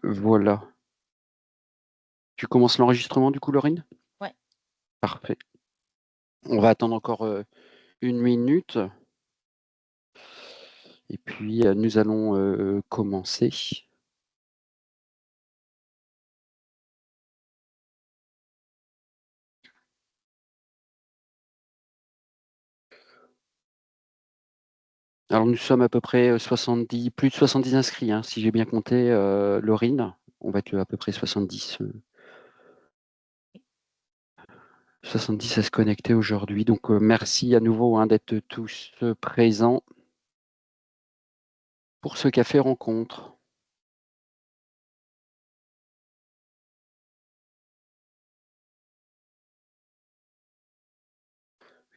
Voilà. Tu commences l'enregistrement du coup, Laurine? Ouais. Parfait. On va attendre encore, 1 minute et puis, nous allons, commencer. Alors nous sommes à peu près, 70, plus de 70 inscrits, hein, si j'ai bien compté, Laurine. On va être, à peu près 70 à se connecter aujourd'hui. Donc, merci à nouveau, hein, d'être tous, présents pour ce café rencontre.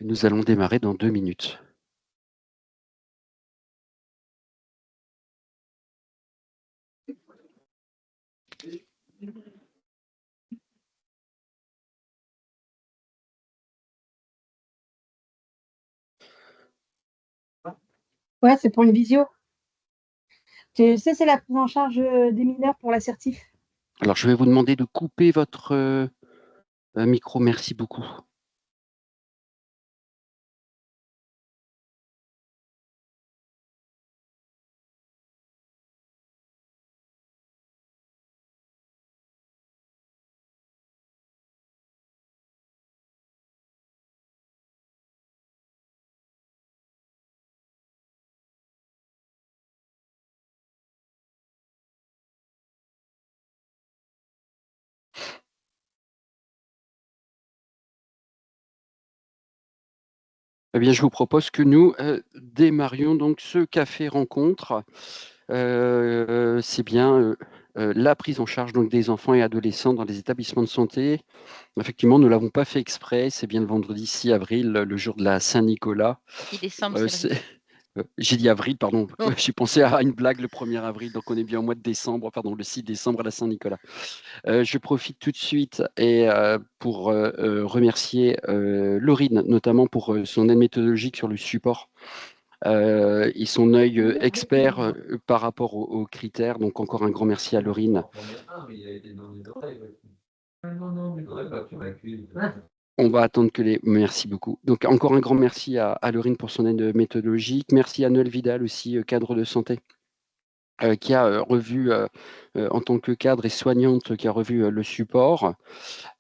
Nous allons démarrer dans 2 minutes. Ouais, c'est pour une visio. Tu sais, c'est la prise en charge des mineurs pour l'assertif. Alors je vais vous demander de couper votre, micro, merci beaucoup. Eh bien, je vous propose que nous, démarrions donc ce café rencontre. C'est bien, la prise en charge donc des enfants et adolescents dans les établissements de santé. Effectivement, nous ne l'avons pas fait exprès, c'est bien le vendredi 6 avril, le jour de la Saint-Nicolas. 6 décembre, c'est C'est vrai. j'ai dit avril, pardon. Oh. J'ai pensé à une blague le 1er avril, donc on est bien au mois de décembre, pardon, le 6 décembre à la Saint-Nicolas. Je profite tout de suite et pour, remercier, Laurine, notamment pour, son aide méthodologique sur le support, et son œil, expert, par rapport aux critères. Donc encore un grand merci à Laurine. On va attendre que les merci beaucoup. Donc encore un grand merci à Laurine pour son aide méthodologique. Merci à Noël Vidal aussi, cadre de santé, qui a, revu, en tant que cadre et soignante, qui a revu, le support.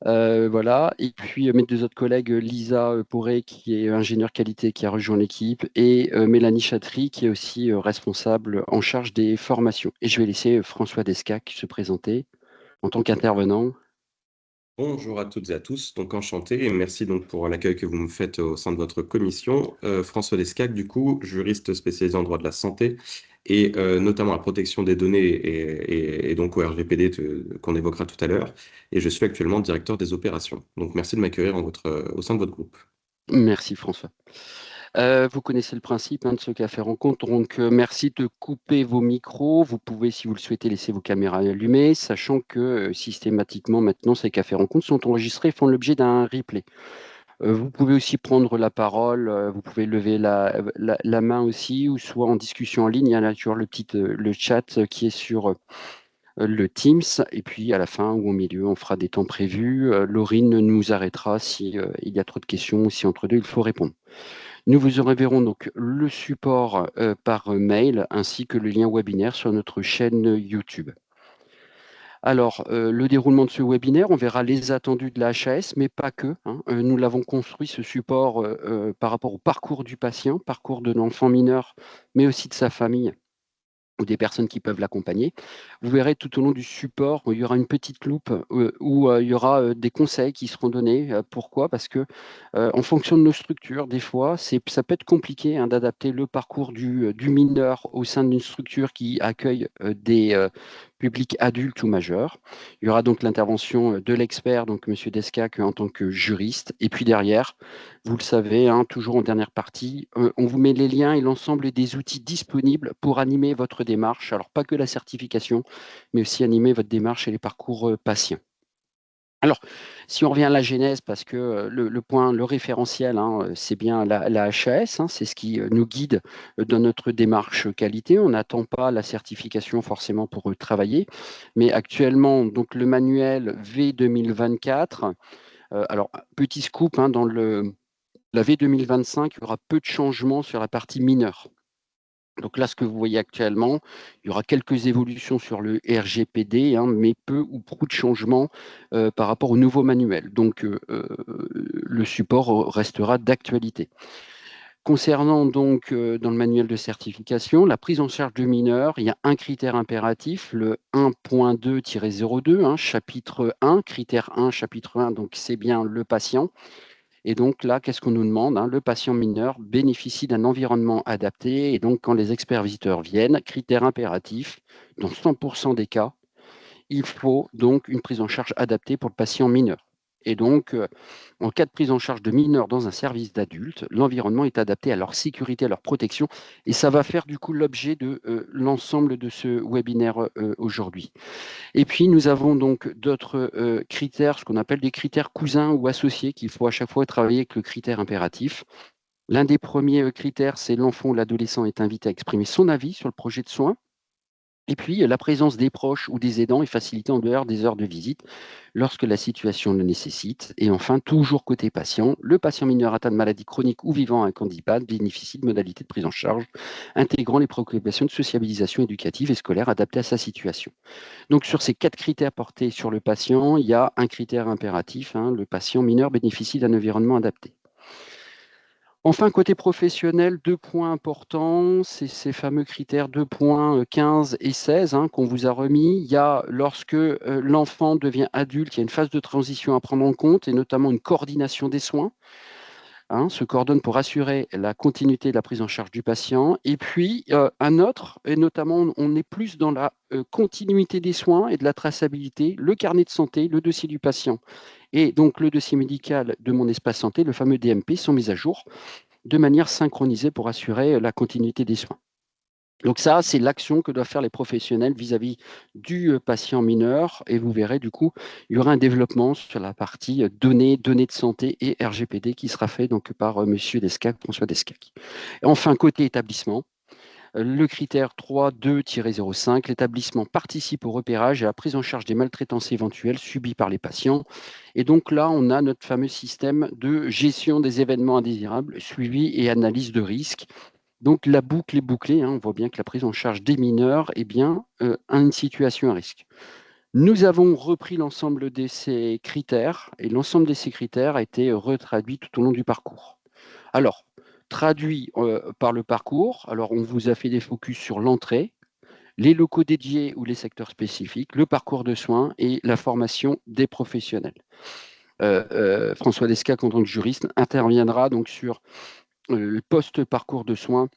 Voilà, et puis, mes 2 autres collègues, Lisa, Poré qui est ingénieure qualité, qui a rejoint l'équipe, et Mélanie Chatry qui est aussi, responsable en charge des formations. Et je vais laisser, François Descac se présenter en tant qu'intervenant. Bonjour à toutes et à tous, donc enchanté et merci donc pour l'accueil que vous me faites au sein de votre commission. François Lescac, du coup, juriste spécialisé en droit de la santé et notamment la protection des données et donc au RGPD qu'on évoquera tout à l'heure. Et je suis actuellement directeur des opérations. Donc merci de m'accueillir au sein de votre groupe. Merci François. Vous connaissez le principe, hein, de ce café rencontre, donc merci de couper vos micros. Vous pouvez, si vous le souhaitez, laisser vos caméras allumées, sachant que, systématiquement maintenant ces cafés rencontres sont enregistrés et font l'objet d'un replay. Vous pouvez aussi prendre la parole, vous pouvez lever la main aussi, ou soit en discussion en ligne. Il y a toujours le chat, qui est sur, le Teams, et puis à la fin ou au milieu, on fera des temps prévus. Laurine nous arrêtera si, il y a trop de questions ou si entre 2 il faut répondre. Nous vous enverrons donc le support, par mail, ainsi que le lien webinaire sur notre chaîne YouTube. Alors, le déroulement de ce webinaire, on verra les attendus de la HAS, mais pas que, hein. Nous l'avons construit, ce support, par rapport au parcours du patient, parcours de l'enfant mineur, mais aussi de sa famille ou des personnes qui peuvent l'accompagner. Vous verrez tout au long du support, il y aura une petite loupe, où, il y aura, des conseils qui seront donnés. Pourquoi? Parce que, en fonction de nos structures, des fois, ça peut être compliqué, hein, d'adapter le parcours du mineur au sein d'une structure qui accueille, des, publics adultes ou majeurs. Il y aura donc l'intervention, de l'expert, donc monsieur Descac, en tant que juriste, et puis derrière, vous le savez, hein, toujours en dernière partie, on vous met les liens et l'ensemble des outils disponibles pour animer votre démarche. Alors pas que la certification, mais aussi animer votre démarche et les parcours, patients. Alors, si on revient à la genèse, parce que le référentiel, c'est bien la HAS, c'est ce qui nous guide dans notre démarche qualité. On n'attend pas la certification forcément pour travailler, mais actuellement, donc le manuel V 2024, alors petit scoop, dans la V 2025, il y aura peu de changements sur la partie mineure. Donc là, ce que vous voyez actuellement, il y aura quelques évolutions sur le RGPD, mais peu ou prou de changements par rapport au nouveau manuel. Donc, le support restera d'actualité. Concernant donc dans le manuel de certification, la prise en charge de mineurs, il y a un critère impératif, le 1.2-02, chapitre 1, critère 1, chapitre 1, donc c'est bien le patient. Et donc là, qu'est-ce qu'on nous demande? Le patient mineur bénéficie d'un environnement adapté. Et donc, quand les experts visiteurs viennent, critère impératif, dans 100% des cas, il faut donc une prise en charge adaptée pour le patient mineur. Et donc, en cas de prise en charge de mineurs dans un service d'adultes, l'environnement est adapté à leur sécurité, à leur protection. Et ça va faire du coup l'objet de l'ensemble de ce webinaire aujourd'hui. Et puis, nous avons donc d'autres critères, ce qu'on appelle des critères cousins ou associés, qu'il faut à chaque fois travailler avec le critère impératif. L'un des premiers critères, c'est l'enfant ou l'adolescent est invité à exprimer son avis sur le projet de soins. Et puis, la présence des proches ou des aidants est facilitée en dehors des heures de visite lorsque la situation le nécessite. Et enfin, toujours côté patient, le patient mineur atteint de maladie chronique ou vivant à un handicap bénéficie de modalités de prise en charge intégrant les préoccupations de sociabilisation éducative et scolaire adaptées à sa situation. Donc, sur ces 4 critères portés sur le patient, il y a un critère impératif, le patient mineur bénéficie d'un environnement adapté. Enfin, côté professionnel, 2 points importants, c'est ces fameux critères 2.15 et 16 qu'on vous a remis. Il y a lorsque l'enfant devient adulte, il y a une phase de transition à prendre en compte et notamment une coordination des soins. Se coordonne pour assurer la continuité de la prise en charge du patient. Et puis, un autre, et notamment, on est plus dans la continuité des soins et de la traçabilité, le carnet de santé, le dossier du patient et donc le dossier médical de mon espace santé, le fameux DMP, sont mis à jour de manière synchronisée pour assurer la continuité des soins. Donc ça, c'est l'action que doivent faire les professionnels vis-à-vis du patient mineur. Et vous verrez, du coup, il y aura un développement sur la partie données de santé et RGPD qui sera fait donc par Monsieur Descac, François Descac. Et enfin, côté établissement, le critère 3.2-05, l'établissement participe au repérage et à la prise en charge des maltraitances éventuelles subies par les patients. Et donc là, on a notre fameux système de gestion des événements indésirables, suivi et analyse de risque. Donc la boucle est bouclée, on voit bien que la prise en charge des mineurs est bien une situation à risque. Nous avons repris l'ensemble de ces critères et l'ensemble de ces critères a été retraduit tout au long du parcours. Alors, traduit par le parcours, alors on vous a fait des focus sur l'entrée, les locaux dédiés ou les secteurs spécifiques, le parcours de soins et la formation des professionnels. François Descac, en tant que juriste, interviendra donc sur le post-parcours de soins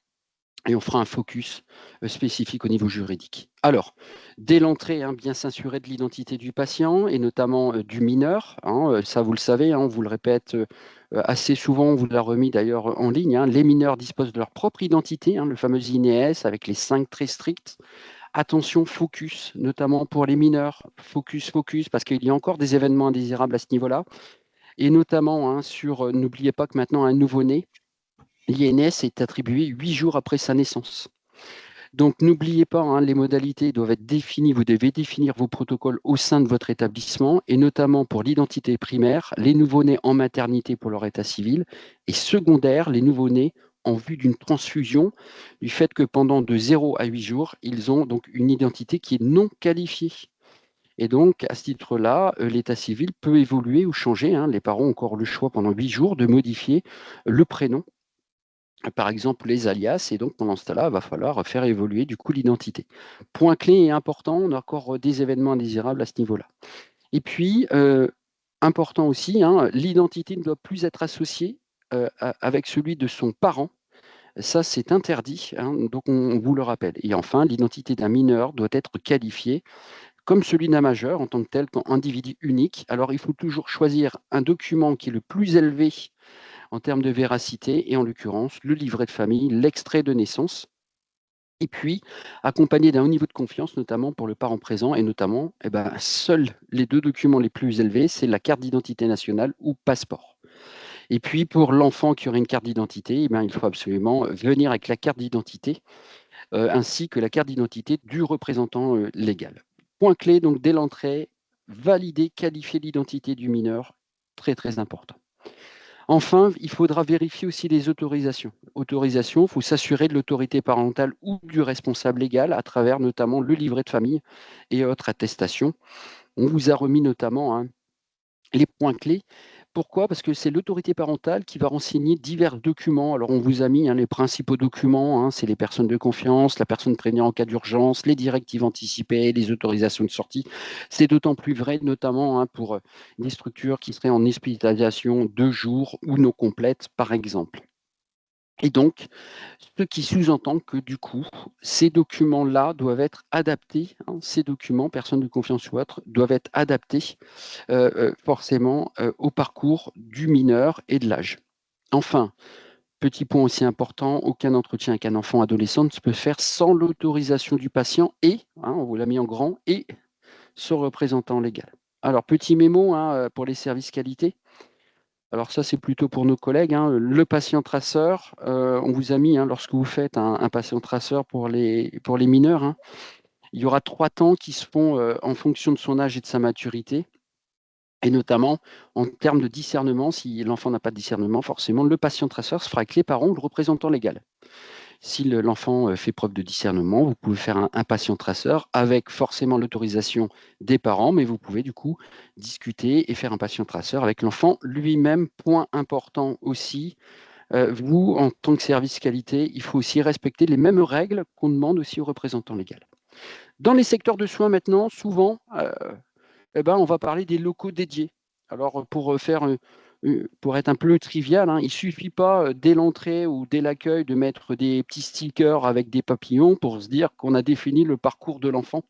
et on fera un focus spécifique au niveau juridique. Alors, dès l'entrée, bien s'assurer de l'identité du patient et notamment du mineur. Ça, vous le savez, on vous le répète assez souvent, on vous l'a remis d'ailleurs en ligne. Les mineurs disposent de leur propre identité, le fameux INES avec les 5 très stricts. Attention, focus, notamment pour les mineurs. Focus, focus, parce qu'il y a encore des événements indésirables à ce niveau-là. Et notamment sur, n'oubliez pas que maintenant, un nouveau-né, l'INS est attribué 8 jours après sa naissance. Donc, n'oubliez pas, les modalités doivent être définies. Vous devez définir vos protocoles au sein de votre établissement, et notamment pour l'identité primaire, les nouveau-nés en maternité pour leur état civil, et secondaire, les nouveau-nés en vue d'une transfusion, du fait que pendant de 0 à 8 jours, ils ont donc une identité qui est non qualifiée. Et donc, à ce titre-là, l'état civil peut évoluer ou changer. Les parents ont encore le choix pendant 8 jours de modifier le prénom, par exemple les alias, et donc pendant ce temps-là, il va falloir faire évoluer du coup l'identité. Point clé et important, on a encore des événements indésirables à ce niveau-là. Et puis, important aussi, l'identité ne doit plus être associée avec celui de son parent. Ça, c'est interdit, donc on vous le rappelle. Et enfin, l'identité d'un mineur doit être qualifiée comme celui d'un majeur en tant que tel, comme individu unique. Alors, il faut toujours choisir un document qui est le plus élevé en termes de véracité, et en l'occurrence, le livret de famille, l'extrait de naissance. Et puis, accompagné d'un haut niveau de confiance, notamment pour le parent présent, et notamment, seuls les 2 documents les plus élevés, c'est la carte d'identité nationale ou passeport. Et puis, pour l'enfant qui aurait une carte d'identité, il faut absolument venir avec la carte d'identité, ainsi que la carte d'identité du représentant légal. Point clé, donc, dès l'entrée, valider, qualifier l'identité du mineur, très, très important. Enfin, il faudra vérifier aussi les autorisations. Autorisation, il faut s'assurer de l'autorité parentale ou du responsable légal à travers notamment le livret de famille et autres attestations. On vous a remis notamment les points clés. Pourquoi? Parce que c'est l'autorité parentale qui va renseigner divers documents. Alors, on vous a mis les principaux documents, c'est les personnes de confiance, la personne prévenue en cas d'urgence, les directives anticipées, les autorisations de sortie. C'est d'autant plus vrai, notamment pour des structures qui seraient en hospitalisation 2 jours ou non complètes, par exemple. Et donc, ce qui sous-entend que du coup, ces documents-là doivent être adaptés, ces documents, personnes de confiance ou autres, doivent être adaptés forcément au parcours du mineur et de l'âge. Enfin, petit point aussi important, aucun entretien avec un enfant adolescent ne se peut faire sans l'autorisation du patient et, on vous l'a mis en grand, et son représentant légal. Alors, petit mémo pour les services qualité. Alors ça, c'est plutôt pour nos collègues. Le patient traceur, on vous a mis, lorsque vous faites un patient traceur pour les mineurs, il y aura 3 temps qui se font en fonction de son âge et de sa maturité. Et notamment, en termes de discernement, si l'enfant n'a pas de discernement, forcément, le patient traceur se fera avec les parents ou le représentant légal. Si l'enfant fait preuve de discernement, vous pouvez faire un patient traceur avec forcément l'autorisation des parents, mais vous pouvez du coup discuter et faire un patient traceur avec l'enfant lui-même. Point important aussi, vous, en tant que service qualité, il faut aussi respecter les mêmes règles qu'on demande aussi au représentant légal. Dans les secteurs de soins maintenant, souvent, on va parler des locaux dédiés. Alors, pour être un peu trivial, il ne suffit pas dès l'entrée ou dès l'accueil de mettre des petits stickers avec des papillons pour se dire qu'on a défini le parcours de l'enfant.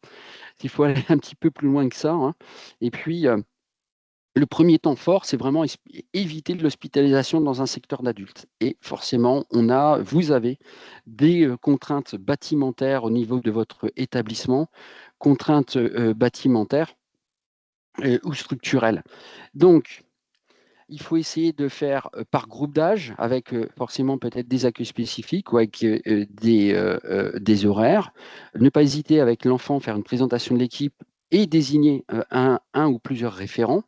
Il faut aller un petit peu plus loin que ça. Et puis, le premier temps fort, c'est vraiment éviter l'hospitalisation dans un secteur d'adultes. Et forcément, vous avez des contraintes bâtimentaires au niveau de votre établissement, contraintes bâtimentaires ou structurelles. Donc, il faut essayer de faire par groupe d'âge, avec forcément peut-être des accueils spécifiques ou avec des horaires. Ne pas hésiter avec l'enfant, faire une présentation de l'équipe et désigner un ou plusieurs référents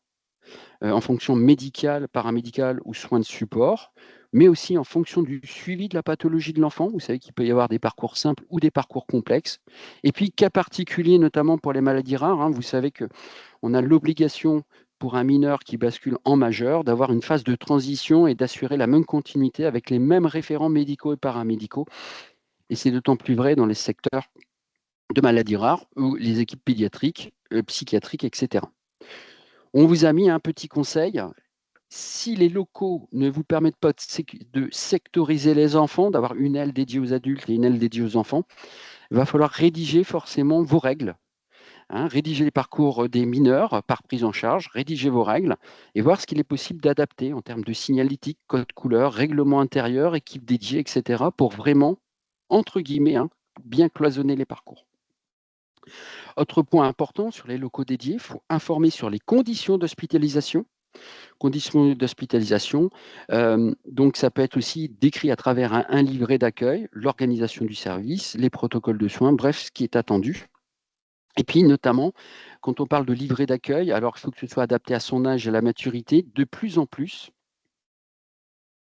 en fonction médicale, paramédicale ou soins de support, mais aussi en fonction du suivi de la pathologie de l'enfant. Vous savez qu'il peut y avoir des parcours simples ou des parcours complexes. Et puis, cas particulier, notamment pour les maladies rares, vous savez qu'on a l'obligation pour un mineur qui bascule en majeur d'avoir une phase de transition et d'assurer la même continuité avec les mêmes référents médicaux et paramédicaux. Et c'est d'autant plus vrai dans les secteurs de maladies rares ou les équipes pédiatriques, psychiatriques, etc. On vous a mis un petit conseil. Si les locaux ne vous permettent pas de sectoriser les enfants, d'avoir une aile dédiée aux adultes et une aile dédiée aux enfants, il va falloir rédiger forcément vos règles. Rédiger les parcours des mineurs par prise en charge, rédiger vos règles et voir ce qu'il est possible d'adapter en termes de signalétique, code couleur, règlement intérieur, équipe dédiée, etc. pour vraiment, entre guillemets, bien cloisonner les parcours. Autre point important sur les locaux dédiés, il faut informer sur les conditions d'hospitalisation. Conditions d'hospitalisation, donc ça peut être aussi décrit à travers un livret d'accueil, l'organisation du service, les protocoles de soins, bref, ce qui est attendu. Et puis notamment, quand on parle de livret d'accueil, alors il faut que ce soit adapté à son âge et à la maturité, de plus en plus.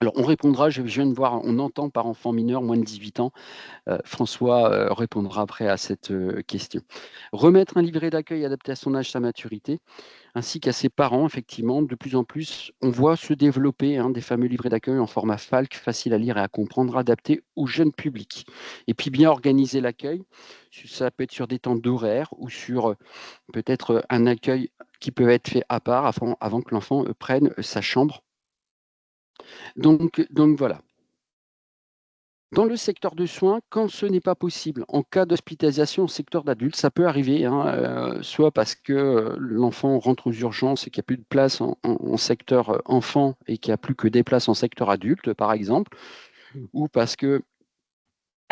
Alors on répondra, je viens de voir, on entend par enfant mineur moins de 18 ans. François répondra après à cette question. Remettre un livret d'accueil adapté à son âge, sa maturité, ainsi qu'à ses parents, effectivement, de plus en plus, on voit se développer des fameux livrets d'accueil en format FALC, facile à lire et à comprendre, adaptés au jeune public. Et puis bien organiser l'accueil, ça peut être sur des temps d'horaire ou sur peut-être un accueil qui peut être fait à part avant que l'enfant prenne sa chambre. Donc voilà. Dans le secteur de soins, quand ce n'est pas possible, en cas d'hospitalisation au secteur d'adultes, ça peut arriver, soit parce que l'enfant rentre aux urgences et qu'il n'y a plus de place en secteur enfant et qu'il n'y a plus que des places en secteur adulte, par exemple, ou parce que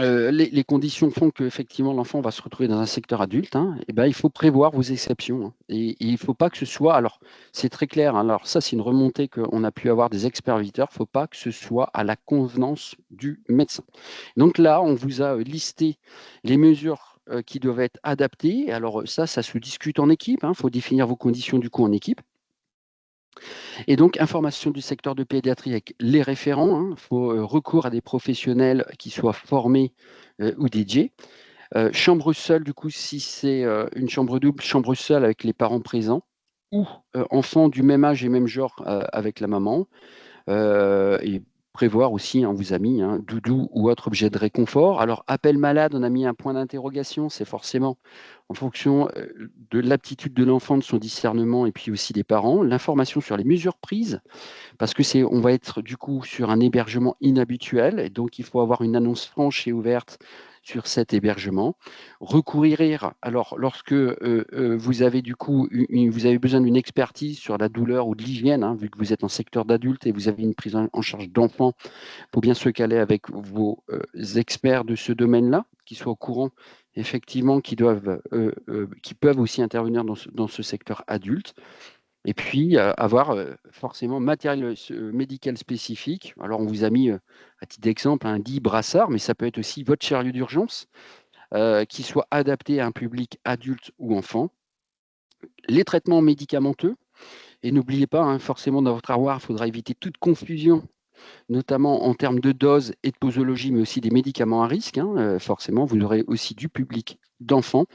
les conditions font qu'effectivement l'enfant va se retrouver dans un secteur adulte, hein, et ben, il faut prévoir vos exceptions, hein, et il ne faut pas que ce soit, alors c'est très clair, hein, alors ça c'est une remontée qu'on a pu avoir des experts visiteurs, il ne faut pas que ce soit à la convenance du médecin. Donc là, on vous a listé les mesures qui doivent être adaptées. Alors ça se discute en équipe, il faut définir vos conditions du coup en équipe. Et donc, information du secteur de pédiatrie avec les référents. Il faut recours à des professionnels qui soient formés ou dédiés. Chambre seule, du coup, si c'est une chambre double, chambre seule avec les parents présents ou enfants du même âge et même genre avec la maman. Et prévoir aussi, on vous a mis doudou ou autre objet de réconfort. Alors, appel malade, on a mis un point d'interrogation, c'est forcément en fonction de l'aptitude de l'enfant, de son discernement et puis aussi des parents. L'information sur les mesures prises, parce que on va être du coup sur un hébergement inhabituel, et donc il faut avoir une annonce franche et ouverte sur cet hébergement. Recourir, alors lorsque vous avez du coup vous avez besoin d'une expertise sur la douleur ou de l'hygiène, vu que vous êtes en secteur d'adulte et vous avez une prise en charge d'enfants, il faut bien se caler avec vos experts de ce domaine-là, qui soient au courant effectivement, qui peuvent aussi intervenir dans ce secteur adulte. Et puis, avoir forcément matériel médical spécifique. Alors, on vous a mis, à titre d'exemple, un lit brassard, mais ça peut être aussi votre chariot d'urgence, qui soit adapté à un public adulte ou enfant. Les traitements médicamenteux. Et n'oubliez pas, forcément, dans votre armoire, il faudra éviter toute confusion, notamment en termes de dose et de posologie, mais aussi des médicaments à risque. Forcément, vous aurez aussi du public d'enfants.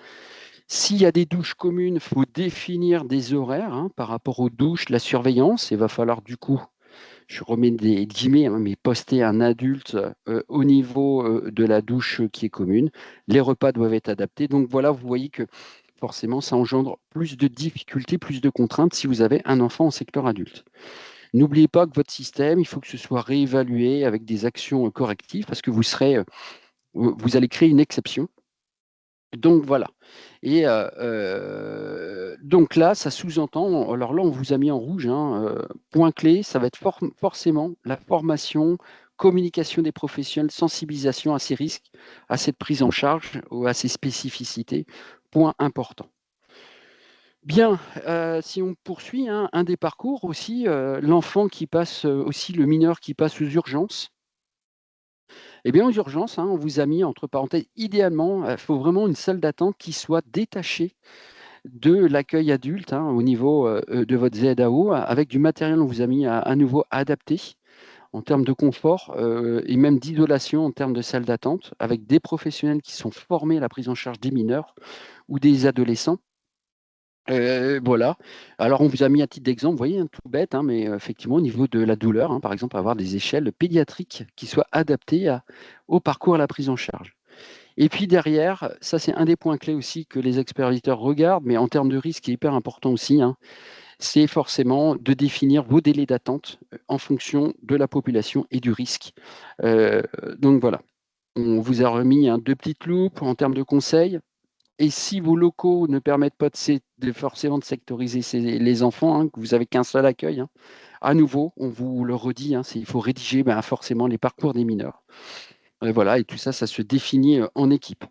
S'il y a des douches communes, il faut définir des horaires par rapport aux douches, la surveillance. Il va falloir du coup, je remets des guillemets, mais poster un adulte au niveau de la douche qui est commune. Les repas doivent être adaptés. Donc voilà, vous voyez que forcément, ça engendre plus de difficultés, plus de contraintes si vous avez un enfant en secteur adulte. N'oubliez pas que votre système, il faut que ce soit réévalué avec des actions correctives parce que vous allez créer une exception. Donc voilà. Et donc là, ça sous-entend, alors là, on vous a mis en rouge, point clé, ça va être forcément la formation, communication des professionnels, sensibilisation à ces risques, à cette prise en charge ou à ces spécificités, point important. Bien, si on poursuit, un des parcours aussi, l'enfant qui passe, aussi le mineur qui passe aux urgences. Eh bien, aux urgences, on vous a mis entre parenthèses, idéalement, il faut vraiment une salle d'attente qui soit détachée de l'accueil adulte, au niveau de votre ZAO, avec du matériel, on vous a mis à nouveau adapté en termes de confort et même d'isolation en termes de salle d'attente, avec des professionnels qui sont formés à la prise en charge des mineurs ou des adolescents. Voilà. Alors, on vous a mis à titre d'exemple, vous voyez, tout bête, mais effectivement, au niveau de la douleur, par exemple, avoir des échelles pédiatriques qui soient adaptées au parcours à la prise en charge. Et puis derrière, ça c'est un des points clés aussi que les experts visiteurs regardent, mais en termes de risque, qui est hyper important aussi, c'est forcément de définir vos délais d'attente en fonction de la population et du risque. Donc voilà, on vous a remis deux petites loupes en termes de conseils. Et si vos locaux ne permettent pas forcément de sectoriser les enfants, que vous n'avez qu'un seul accueil, à nouveau, on vous le redit, il faut rédiger forcément les parcours des mineurs. Voilà, et tout ça, ça se définit en équipe.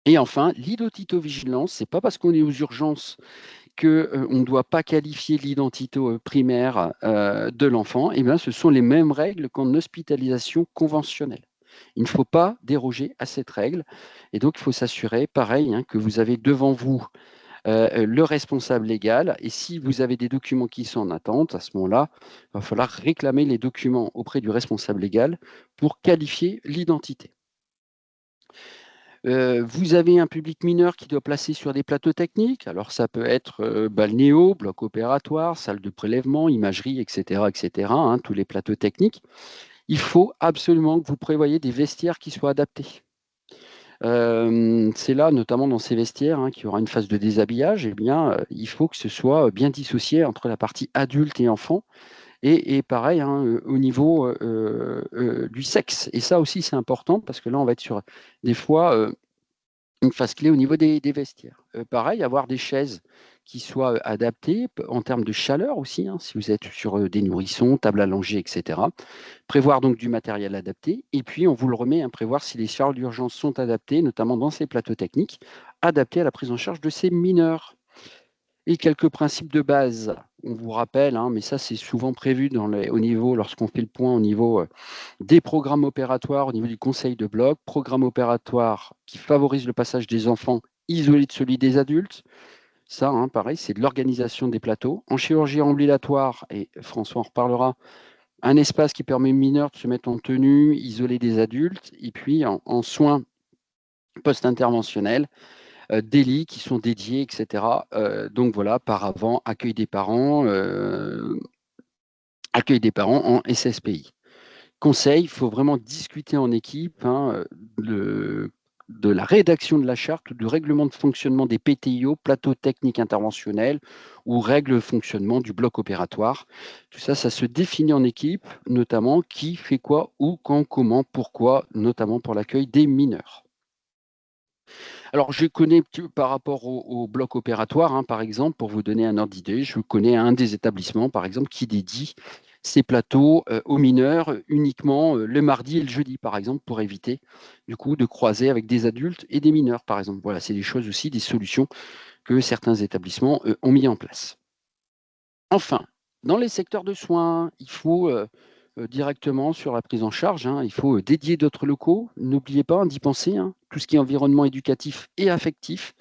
Et enfin, l'identito-vigilance, c'est pas parce qu'on est aux urgences qu'on ne doit pas qualifier l'identito primaire de l'enfant. Eh bien, ce sont les mêmes règles qu'en hospitalisation conventionnelle. Il ne faut pas déroger à cette règle. Et donc, il faut s'assurer, pareil, que vous avez devant vous le responsable légal. Et si vous avez des documents qui sont en attente, à ce moment-là, il va falloir réclamer les documents auprès du responsable légal pour qualifier l'identité. Vous avez un public mineur qui doit placer sur des plateaux techniques. Alors, ça peut être balnéo, bloc opératoire, salle de prélèvement, imagerie, etc., tous les plateaux techniques. Il faut absolument que vous prévoyiez des vestiaires qui soient adaptés. C'est là, notamment dans ces vestiaires, qu'il y aura une phase de déshabillage. Eh bien, il faut que ce soit bien dissocié entre la partie adulte et enfant. Et pareil, au niveau du sexe. Et ça aussi, c'est important parce que là, on va être sur des fois une phase clé au niveau des vestiaires. Pareil, avoir des chaises qui soient adaptées en termes de chaleur aussi, hein, si vous êtes sur des nourrissons, table allongée, etc. Prévoir donc du matériel adapté. Et puis, on vous le remet, hein, prévoir si les charges d'urgence sont adaptées, notamment dans ces plateaux techniques, adaptés à la prise en charge de ces mineurs. Et quelques principes de base. On vous rappelle, hein, mais ça c'est souvent prévu au niveau, lorsqu'on fait le point au niveau des programmes opératoires, au niveau du conseil de bloc, programme opératoire qui favorise le passage des enfants isolés de celui des adultes. Ça, hein, pareil, c'est de l'organisation des plateaux. En chirurgie ambulatoire, et François en reparlera, un espace qui permet aux mineurs de se mettre en tenue, isolé des adultes, et puis en soins post-interventionnels, des lits qui sont dédiés, etc. Donc voilà, par avant, accueil des parents en SSPI. Conseil, il faut vraiment discuter en équipe, hein, de la rédaction de la charte, du règlement de fonctionnement des PTIO, plateaux techniques interventionnels, ou règles de fonctionnement du bloc opératoire. Tout ça, ça se définit en équipe, notamment qui fait quoi, où, quand, comment, pourquoi, notamment pour l'accueil des mineurs. Alors, je connais par rapport au bloc opératoire, hein, par exemple, pour vous donner un ordre d'idée, je connais un des établissements, par exemple, qui dédie ces plateaux aux mineurs uniquement le mardi et le jeudi, par exemple, pour éviter du coup de croiser avec des adultes et des mineurs, par exemple. Voilà, c'est des choses aussi, des solutions que certains établissements ont mis en place. Enfin, dans les secteurs de soins, il faut directement sur la prise en charge, hein, il faut dédier d'autres locaux. N'oubliez pas d'y penser, hein, tout ce qui est environnement éducatif et affectif,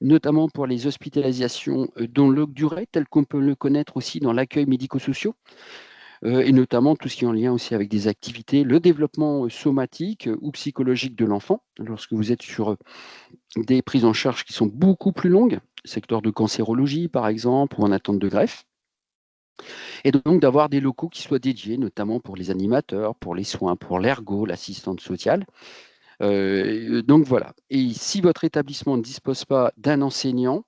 notamment pour les hospitalisations dans longue durée, tel qu'on peut le connaître aussi dans l'accueil médico-social, et notamment tout ce qui est en lien aussi avec des activités, le développement somatique ou psychologique de l'enfant, lorsque vous êtes sur des prises en charge qui sont beaucoup plus longues, secteur de cancérologie par exemple, ou en attente de greffe. Et donc d'avoir des locaux qui soient dédiés, notamment pour les animateurs, pour les soins, pour l'ergo, l'assistante sociale. Donc voilà. Et si votre établissement ne dispose pas d'un enseignant,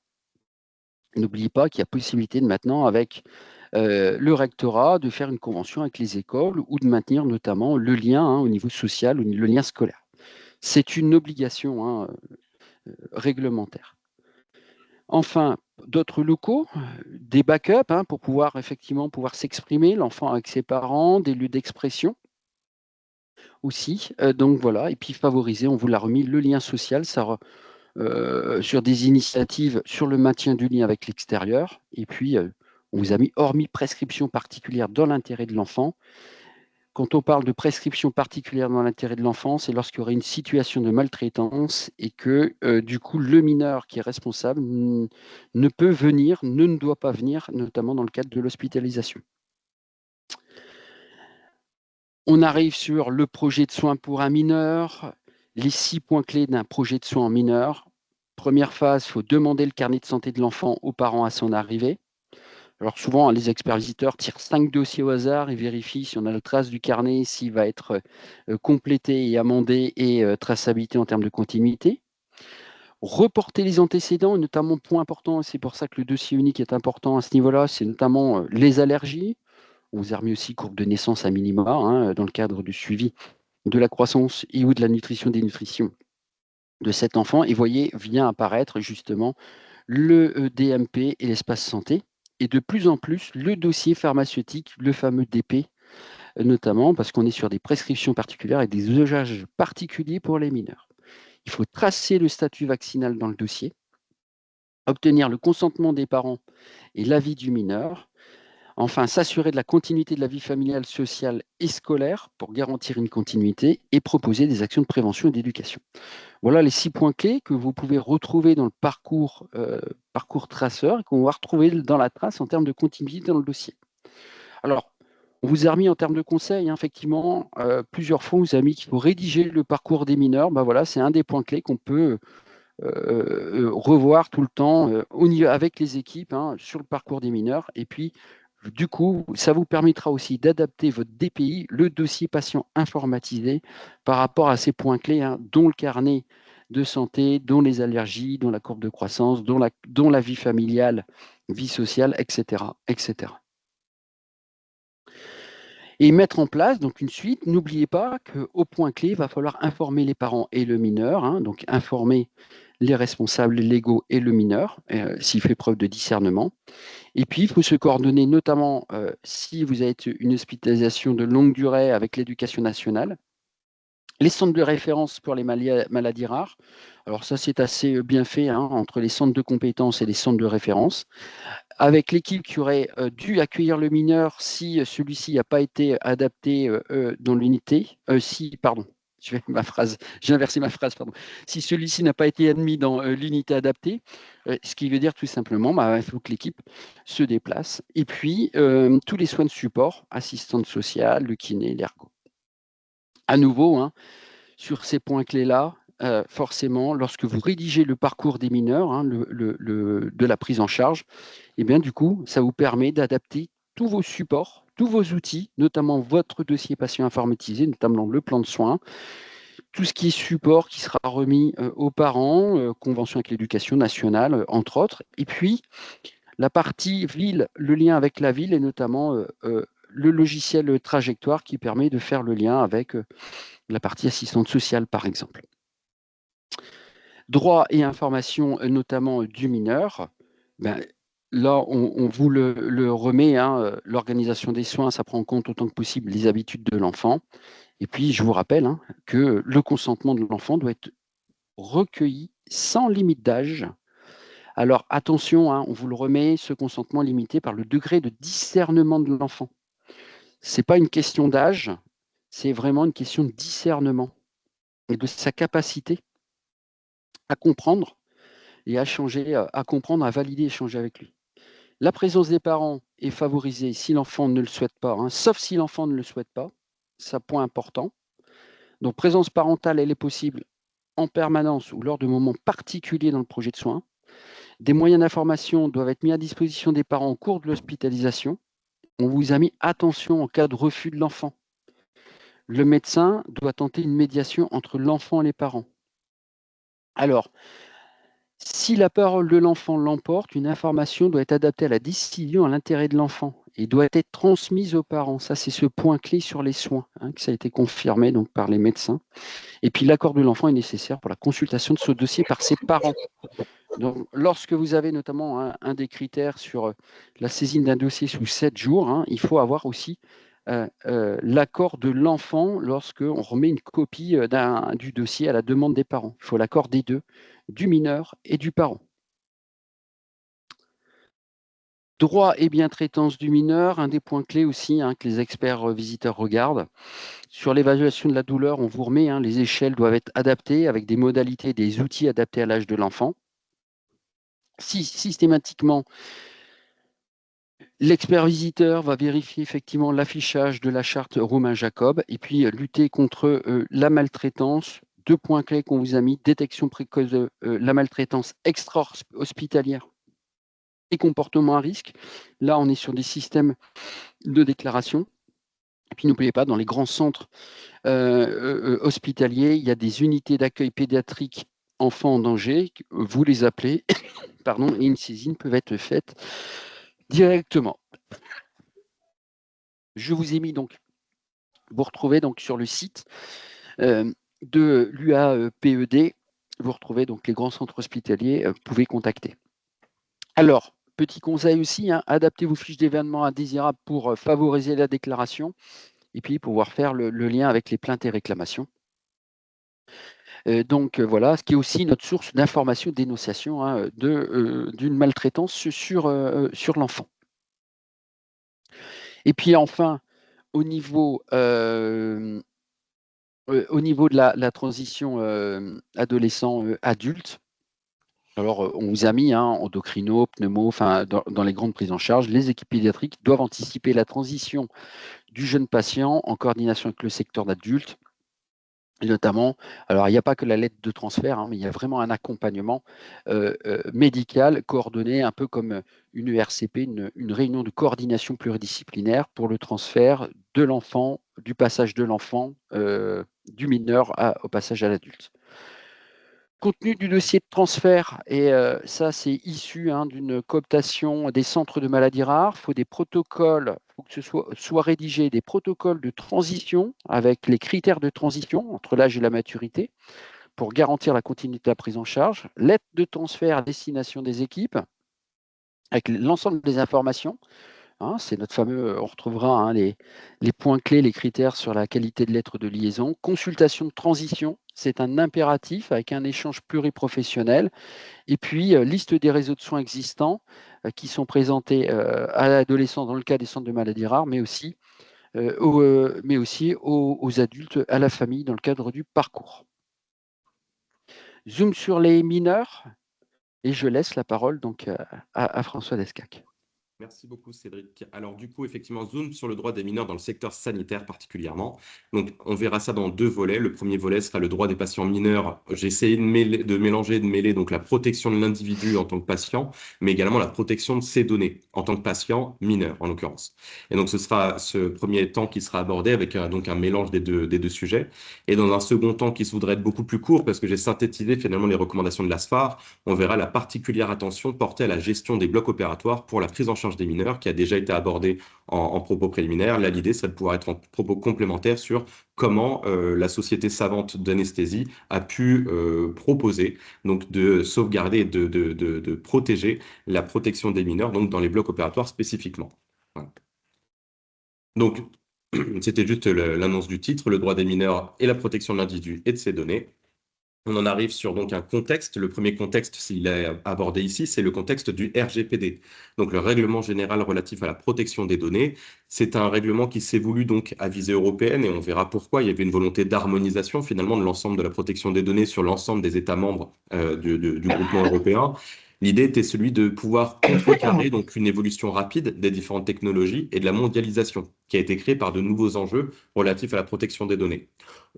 n'oubliez pas qu'il y a possibilité de maintenant, avec le rectorat, de faire une convention avec les écoles ou de maintenir notamment le lien, hein, au niveau social, le lien scolaire. C'est une obligation, hein, réglementaire. Enfin, d'autres locaux, des backups, hein, pour pouvoir effectivement pouvoir s'exprimer, l'enfant avec ses parents, des lieux d'expression aussi. Donc voilà, et puis favoriser, on vous l'a remis, le lien social, sur des initiatives sur le maintien du lien avec l'extérieur. Et puis, on vous a mis, hormis prescription particulière dans l'intérêt de l'enfant. Quand on parle de prescription particulière dans l'intérêt de l'enfant, c'est lorsqu'il y aurait une situation de maltraitance et que, du coup, le mineur qui est responsable ne peut venir, ne doit pas venir, notamment dans le cadre de l'hospitalisation. On arrive sur le projet de soins pour un mineur, les 6 points clés d'un projet de soins en mineur. Première phase, il faut demander le carnet de santé de l'enfant aux parents à son arrivée. Alors souvent, les experts visiteurs tirent 5 dossiers au hasard et vérifient si on a la trace du carnet, s'il va être complété et amendé, et traçabilité en termes de continuité. Reporter les antécédents, et notamment, point important, et c'est pour ça que le dossier unique est important à ce niveau-là, c'est notamment les allergies. On vous a remis aussi courbe de naissance à minima, hein, dans le cadre du suivi de la croissance et ou de la nutrition, des nutritions de cet enfant. Et voyez, vient apparaître justement le DMP et l'espace santé. Et de plus en plus, le dossier pharmaceutique, le fameux DP, notamment parce qu'on est sur des prescriptions particulières et des usages particuliers pour les mineurs. Il faut tracer le statut vaccinal dans le dossier, obtenir le consentement des parents et l'avis du mineur. Enfin, s'assurer de la continuité de la vie familiale, sociale et scolaire pour garantir une continuité et proposer des actions de prévention et d'éducation. Voilà les 6 points clés que vous pouvez retrouver dans le parcours traceur et qu'on va retrouver dans la trace en termes de continuité dans le dossier. Alors, on vous a remis en termes de conseils, hein, effectivement, plusieurs fois, on vous a mis qu'il faut rédiger le parcours des mineurs. Ben voilà, c'est un des points clés qu'on peut revoir tout le temps avec les équipes, hein, sur le parcours des mineurs. Et puis, du coup, ça vous permettra aussi d'adapter votre DPI, le dossier patient informatisé, par rapport à ces points clés, hein, dont le carnet de santé, dont les allergies, dont la courbe de croissance, dont la vie familiale, vie sociale, etc., etc. Et mettre en place donc une suite. N'oubliez pas qu'au point clé, il va falloir informer les parents et le mineur, hein, donc informer les responsables légaux et le mineur, s'il fait preuve de discernement. Et puis, il faut se coordonner, notamment si vous avez une hospitalisation de longue durée avec l'éducation nationale. Les centres de référence pour les maladies rares. Alors ça, c'est assez bien fait entre les centres de compétences et les centres de référence. Avec l'équipe qui aurait dû accueillir le mineur si celui-ci n'a pas été adapté dans l'unité. J'ai inversé ma phrase, pardon. Si celui-ci n'a pas été admis dans l'unité adaptée, ce qui veut dire tout simplement, il faut que l'équipe se déplace. Et puis, tous les soins de support, assistante sociale, le kiné, l'ergo. À nouveau, sur ces points clés-là, forcément, lorsque vous rédigez le parcours des mineurs, de la prise en charge, et bien du coup, ça vous permet d'adapter tous vos supports, tous vos outils, notamment votre dossier patient informatisé, notamment le plan de soins, tout ce qui est support qui sera remis aux parents, convention avec l'éducation nationale, entre autres. Et puis, la partie ville, le lien avec la ville, et notamment le logiciel Trajectoire qui permet de faire le lien avec la partie assistante sociale, par exemple. Droit et information, notamment du mineur. Là, on vous le remet. L'organisation des soins, ça prend en compte autant que possible les habitudes de l'enfant. Et puis, je vous rappelle que le consentement de l'enfant doit être recueilli sans limite d'âge. Alors, attention, on vous le remet, ce consentement limité par le degré de discernement de l'enfant. Ce n'est pas une question d'âge, c'est vraiment une question de discernement et de sa capacité à comprendre et à changer, à comprendre, à valider, échanger avec lui. La présence des parents est favorisée si l'enfant ne le souhaite pas, sauf si l'enfant ne le souhaite pas. C'est un point important. Donc, présence parentale, elle est possible en permanence ou lors de moments particuliers dans le projet de soins. Des moyens d'information doivent être mis à disposition des parents au cours de l'hospitalisation. On vous a mis attention en cas de refus de l'enfant. Le médecin doit tenter une médiation entre l'enfant et les parents. Alors, si la parole de l'enfant l'emporte, une information doit être adaptée à la décision, à l'intérêt de l'enfant et doit être transmise aux parents. Ça, c'est ce point clé sur les soins, que ça a été confirmé donc, par les médecins. Et puis, l'accord de l'enfant est nécessaire pour la consultation de ce dossier par ses parents. Donc, lorsque vous avez notamment un des critères sur la saisine d'un dossier sous 7 jours, il faut avoir aussi l'accord de l'enfant lorsqu'on remet une copie du dossier à la demande des parents. Il faut l'accord des deux, du mineur et du parent. Droit et bientraitance du mineur, un des points clés aussi que les experts visiteurs regardent. Sur l'évaluation de la douleur, on vous remet, les échelles doivent être adaptées avec des modalités et des outils adaptés à l'âge de l'enfant. Si systématiquement, l'expert visiteur va vérifier effectivement l'affichage de la charte Romain-Jacob et puis lutter contre la maltraitance. Deux points clés qu'on vous a mis, détection précoce de la maltraitance extra-hospitalière et comportement à risque. Là, on est sur des systèmes de déclaration. Et puis, n'oubliez pas, dans les grands centres hospitaliers, il y a des unités d'accueil pédiatrique enfants en danger. Vous les appelez, et une saisine peut être faite directement. Je vous ai mis donc, vous retrouvez donc sur le site de l'UAPED, vous retrouvez donc les grands centres hospitaliers, vous pouvez contacter. Alors, petit conseil aussi, adaptez vos fiches d'événements indésirables pour favoriser la déclaration et puis pouvoir faire le lien avec les plaintes et réclamations. Donc voilà, ce qui est aussi notre source d'information, de dénonciation d'une maltraitance sur l'enfant. Et puis enfin, au niveau de la transition adolescent-adulte, alors on vous a mis endocrino, pneumo, dans les grandes prises en charge, les équipes pédiatriques doivent anticiper la transition du jeune patient en coordination avec le secteur d'adultes. Et notamment, alors il n'y a pas que la lettre de transfert, mais il y a vraiment un accompagnement médical coordonné, un peu comme une ERCP, une réunion de coordination pluridisciplinaire pour le transfert de l'enfant, du passage de l'enfant, du mineur au passage à l'adulte. Contenu du dossier de transfert, et ça c'est issu d'une cooptation des centres de maladies rares. Il faut des protocoles, il faut que ce soit rédigé des protocoles de transition avec les critères de transition entre l'âge et la maturité pour garantir la continuité de la prise en charge, lettre de transfert à destination des équipes, avec l'ensemble des informations. Hein, c'est notre fameux, on retrouvera hein, les points clés, les critères sur la qualité de lettre de liaison. Consultation de transition, c'est un impératif avec un échange pluriprofessionnel. Et puis, liste des réseaux de soins existants qui sont présentés à l'adolescent dans le cas des centres de maladies rares, mais aussi, aux adultes, à la famille dans le cadre du parcours. Zoom sur les mineurs et je laisse la parole donc à François Descaques. Merci beaucoup, Cédric. Alors, du coup, effectivement, zoom sur le droit des mineurs dans le secteur sanitaire particulièrement. Donc, on verra ça dans deux volets. Le premier volet sera le droit des patients mineurs. J'ai essayé de mélanger, de mêler donc la protection de l'individu en tant que patient, mais également la protection de ses données en tant que patient mineur, en l'occurrence. Et donc, ce sera ce premier temps qui sera abordé avec donc un mélange des deux sujets. Et dans un second temps qui se voudrait être beaucoup plus court, parce que j'ai synthétisé finalement les recommandations de l'ASFAR, on verra la particulière attention portée à la gestion des blocs opératoires pour la prise en charge des mineurs, qui a déjà été abordé en propos préliminaires. Là, l'idée serait de pouvoir être en propos complémentaires sur comment la société savante d'anesthésie a pu proposer donc de sauvegarder et de protéger la protection des mineurs donc dans les blocs opératoires spécifiquement. Voilà. Donc, c'était juste l'annonce du titre, le droit des mineurs et la protection de l'individu et de ses données. On en arrive sur donc un contexte. Le premier contexte, s'il est abordé ici, c'est le contexte du RGPD, donc le Règlement général relatif à la protection des données. C'est un règlement qui s'est voulu donc à visée européenne et on verra pourquoi. Il y avait une volonté d'harmonisation finalement de l'ensemble de la protection des données sur l'ensemble des États membres du groupement européen. L'idée était celui de pouvoir contrecarrer donc une évolution rapide des différentes technologies et de la mondialisation qui a été créée par de nouveaux enjeux relatifs à la protection des données.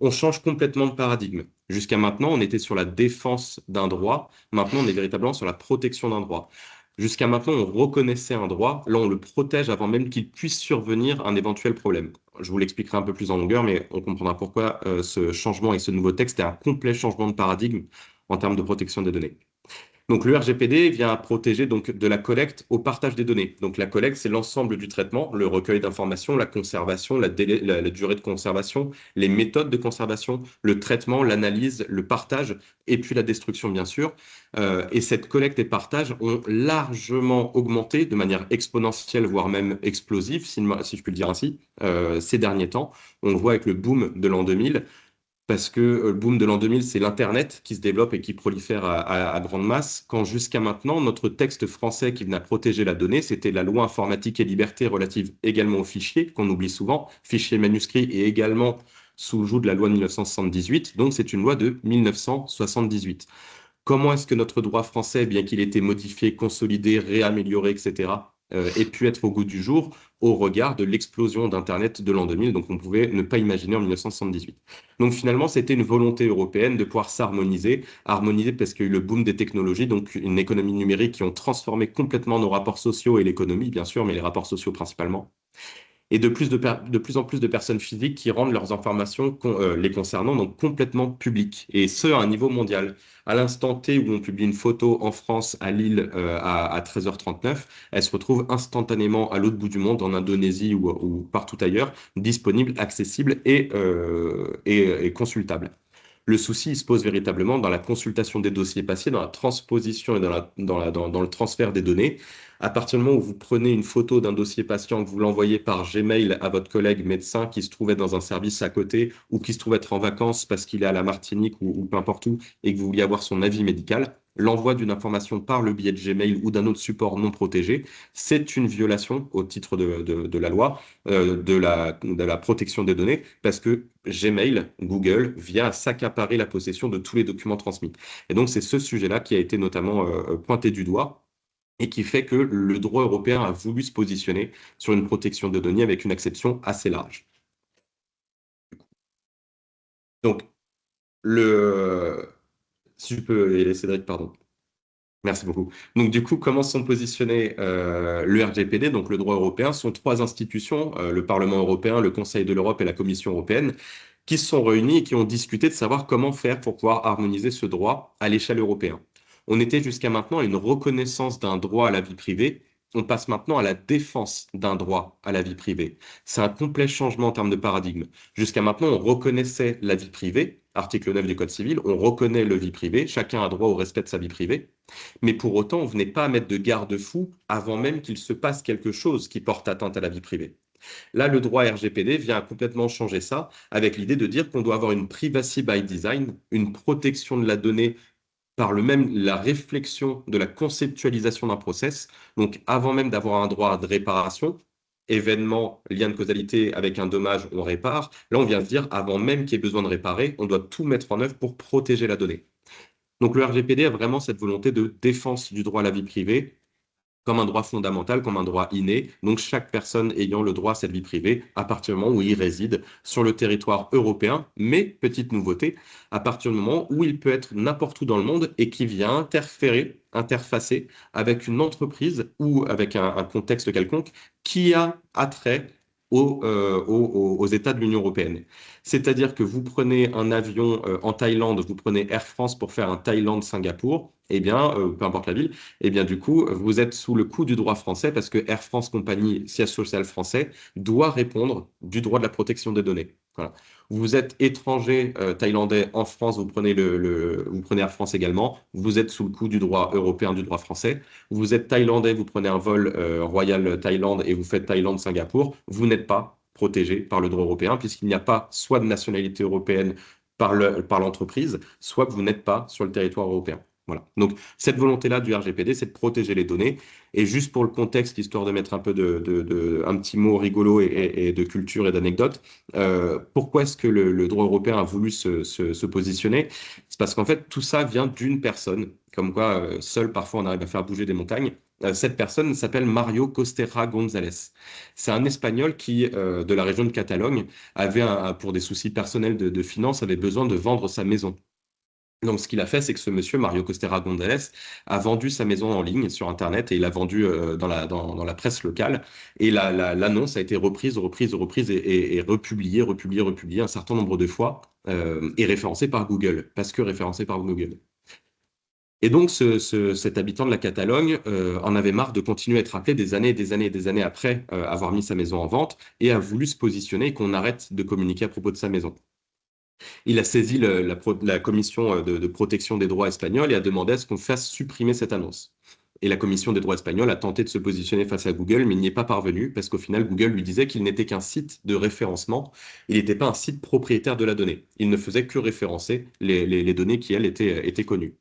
On change complètement de paradigme. Jusqu'à maintenant, on était sur la défense d'un droit. Maintenant, on est véritablement sur la protection d'un droit. Jusqu'à maintenant, on reconnaissait un droit. Là, on le protège avant même qu'il puisse survenir un éventuel problème. Je vous l'expliquerai un peu plus en longueur, mais on comprendra pourquoi ce changement et ce nouveau texte est un complet changement de paradigme en termes de protection des données. Donc le RGPD vient protéger donc de la collecte au partage des données. Donc la collecte, c'est l'ensemble du traitement, le recueil d'informations, la conservation, la durée de conservation, les méthodes de conservation, le traitement, l'analyse, le partage et puis la destruction bien sûr. Et cette collecte et partage ont largement augmenté de manière exponentielle, voire même explosive, si je puis le dire ainsi, ces derniers temps. On le voit avec le boom de l'an 2000. Parce que le boom de l'an 2000, c'est l'Internet qui se développe et qui prolifère à grande masse, quand jusqu'à maintenant, notre texte français qui venait à protéger la donnée, c'était la loi informatique et liberté relative également aux fichiers, qu'on oublie souvent, fichiers manuscrits et également sous le joug de la loi de 1978. Donc, c'est une loi de 1978. Comment est-ce que notre droit français, bien qu'il ait été modifié, consolidé, réamélioré, etc., ait pu être au goût du jour au regard de l'explosion d'Internet de l'an 2000, donc on pouvait ne pas imaginer en 1978. Donc finalement, c'était une volonté européenne de pouvoir s'harmoniser, harmoniser parce qu'il y a eu le boom des technologies, donc une économie numérique qui ont transformé complètement nos rapports sociaux et l'économie, bien sûr, mais les rapports sociaux principalement. Et de plus en plus de personnes physiques qui rendent leurs informations les concernant donc complètement publiques, et ce, à un niveau mondial. À l'instant T où on publie une photo en France, à Lille, à 13h39, elle se retrouve instantanément à l'autre bout du monde, en Indonésie ou partout ailleurs, disponible, accessible et consultable. Le souci, il se pose véritablement dans la consultation des dossiers passés, dans la transposition et dans le transfert des données. À partir du moment où vous prenez une photo d'un dossier patient, que vous l'envoyez par Gmail à votre collègue médecin qui se trouvait dans un service à côté ou qui se trouve être en vacances parce qu'il est à la Martinique ou peu importe où et que vous vouliez avoir son avis médical, l'envoi d'une information par le biais de Gmail ou d'un autre support non protégé, c'est une violation au titre de la loi de la protection des données parce que Gmail, Google, vient s'accaparer la possession de tous les documents transmis. Et donc, c'est ce sujet-là qui a été notamment pointé du doigt et qui fait que le droit européen a voulu se positionner sur une protection de données avec une acception assez large. Donc, si je peux, et Cédric, pardon. Merci beaucoup. Donc, du coup, comment sont positionnés le RGPD, donc le droit européen, sont trois institutions, le Parlement européen, le Conseil de l'Europe et la Commission européenne, qui se sont réunis et qui ont discuté de savoir comment faire pour pouvoir harmoniser ce droit à l'échelle européenne. On était jusqu'à maintenant à une reconnaissance d'un droit à la vie privée. On passe maintenant à la défense d'un droit à la vie privée. C'est un complet changement en termes de paradigme. Jusqu'à maintenant, on reconnaissait la vie privée article 9 du Code civil, on reconnaît le vie privée, chacun a droit au respect de sa vie privée, mais pour autant, on venait pas à mettre de garde-fou avant même qu'il se passe quelque chose qui porte atteinte à la vie privée. Là, le droit RGPD vient complètement changer ça avec l'idée de dire qu'on doit avoir une privacy by design, une protection de la donnée par le même la réflexion de la conceptualisation d'un process. Donc, avant même d'avoir un droit de réparation, événement, lien de causalité avec un dommage, on répare. Là, on vient se dire, avant même qu'il y ait besoin de réparer, on doit tout mettre en œuvre pour protéger la donnée. Donc, le RGPD a vraiment cette volonté de défense du droit à la vie privée comme un droit fondamental, comme un droit inné. Donc, chaque personne ayant le droit à cette vie privée à partir du moment où il réside sur le territoire européen. Mais, petite nouveauté, à partir du moment où il peut être n'importe où dans le monde et qui vient interfacer avec une entreprise ou avec un contexte quelconque qui a attrait aux États de l'Union européenne. C'est-à-dire que vous prenez un avion en Thaïlande, vous prenez Air France pour faire un Thaïlande-Singapour, eh bien, peu importe la ville, eh bien, du coup, vous êtes sous le coup du droit français parce que Air France Compagnie, siège social français, doit répondre du droit de la protection des données. Voilà. Vous êtes étranger thaïlandais en France, vous prenez vous prenez Air France également, vous êtes sous le coup du droit européen, du droit français. Vous êtes thaïlandais, vous prenez un vol Royal Thaïlande et vous faites Thaïlande-Singapour, vous n'êtes pas protégé par le droit européen puisqu'il n'y a pas soit de nationalité européenne par l'entreprise, soit que vous n'êtes pas sur le territoire européen. Voilà. Donc, cette volonté-là du RGPD, c'est de protéger les données. Et juste pour le contexte, histoire de mettre un peu un petit mot rigolo et de culture et d'anecdote, pourquoi est-ce que le droit européen a voulu se positionner? C'est parce qu'en fait, tout ça vient d'une personne, comme quoi seul parfois on arrive à faire bouger des montagnes. Cette personne s'appelle Mario Costera González. C'est un Espagnol qui, de la région de Catalogne, avait, pour des soucis personnels de finances, avait besoin de vendre sa maison. Donc, ce qu'il a fait, c'est que ce monsieur, Mario Costera González, a vendu sa maison en ligne sur Internet et il l'a vendu dans la presse locale. Et l'annonce a été reprise et republiée un certain nombre de fois et référencée par Google, parce que référencée par Google. Et donc, cet habitant de la Catalogne en avait marre de continuer à être appelé des années et des années et des années après avoir mis sa maison en vente et a voulu se positionner et qu'on arrête de communiquer à propos de sa maison. Il a saisi la commission de protection des droits espagnols et a demandé à ce qu'on fasse supprimer cette annonce. Et la commission des droits espagnols a tenté de se positionner face à Google, mais il n'y est pas parvenu parce qu'au final, Google lui disait qu'il n'était qu'un site de référencement. Il n'était pas un site propriétaire de la donnée. Il ne faisait que référencer les données qui, elles, étaient connues.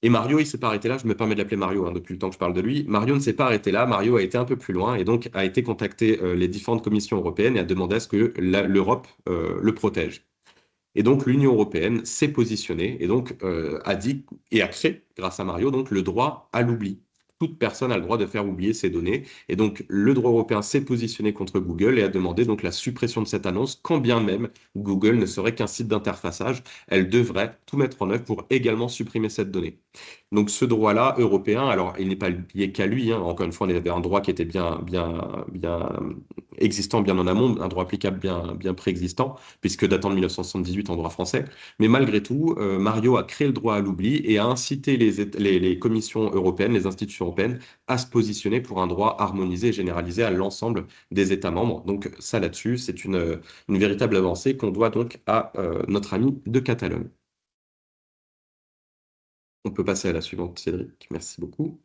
Et Mario, il ne s'est pas arrêté là. Je me permets de l'appeler Mario depuis le temps que je parle de lui. Mario ne s'est pas arrêté là. Mario a été un peu plus loin et donc a été contacter les différentes commissions européennes et a demandé à ce que l'Europe le protège. Et donc, l'Union européenne s'est positionnée et donc a dit et a créé, grâce à Mario, donc le droit à l'oubli. Toute personne a le droit de faire oublier ses données. Et donc, le droit européen s'est positionné contre Google et a demandé donc la suppression de cette annonce, quand bien même Google ne serait qu'un site d'interfaçage. Elle devrait tout mettre en œuvre pour également supprimer cette donnée. Donc, ce droit-là, européen, alors il n'est pas lié qu'à lui. Encore une fois, on avait un droit qui était bien existant, bien en amont, un droit applicable bien préexistant, puisque datant de 1978 en droit français. Mais malgré tout, Mario a créé le droit à l'oubli et a incité les commissions européennes, les institutions européennes, à se positionner pour un droit harmonisé et généralisé à l'ensemble des États membres. Donc ça, là-dessus, c'est une véritable avancée qu'on doit donc à notre ami de Catalogne. On peut passer à la suivante, Cédric. Merci beaucoup.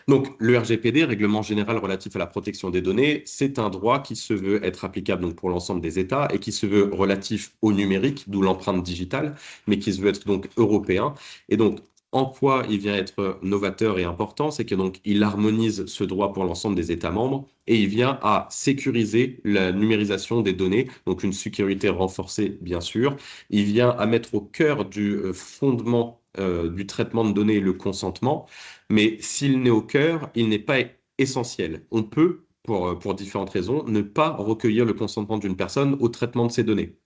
Donc, le RGPD, Règlement général relatif à la protection des données, c'est un droit qui se veut être applicable donc, pour l'ensemble des États et qui se veut relatif au numérique, d'où l'empreinte digitale, mais qui se veut être donc européen. Et donc, en quoi il vient être novateur et important, c'est que donc il harmonise ce droit pour l'ensemble des États membres et il vient à sécuriser la numérisation des données, donc une sécurité renforcée bien sûr. Il vient à mettre au cœur du fondement du traitement de données le consentement, mais s'il n'est au cœur, il n'est pas essentiel. On peut, pour différentes raisons, ne pas recueillir le consentement d'une personne au traitement de ces données.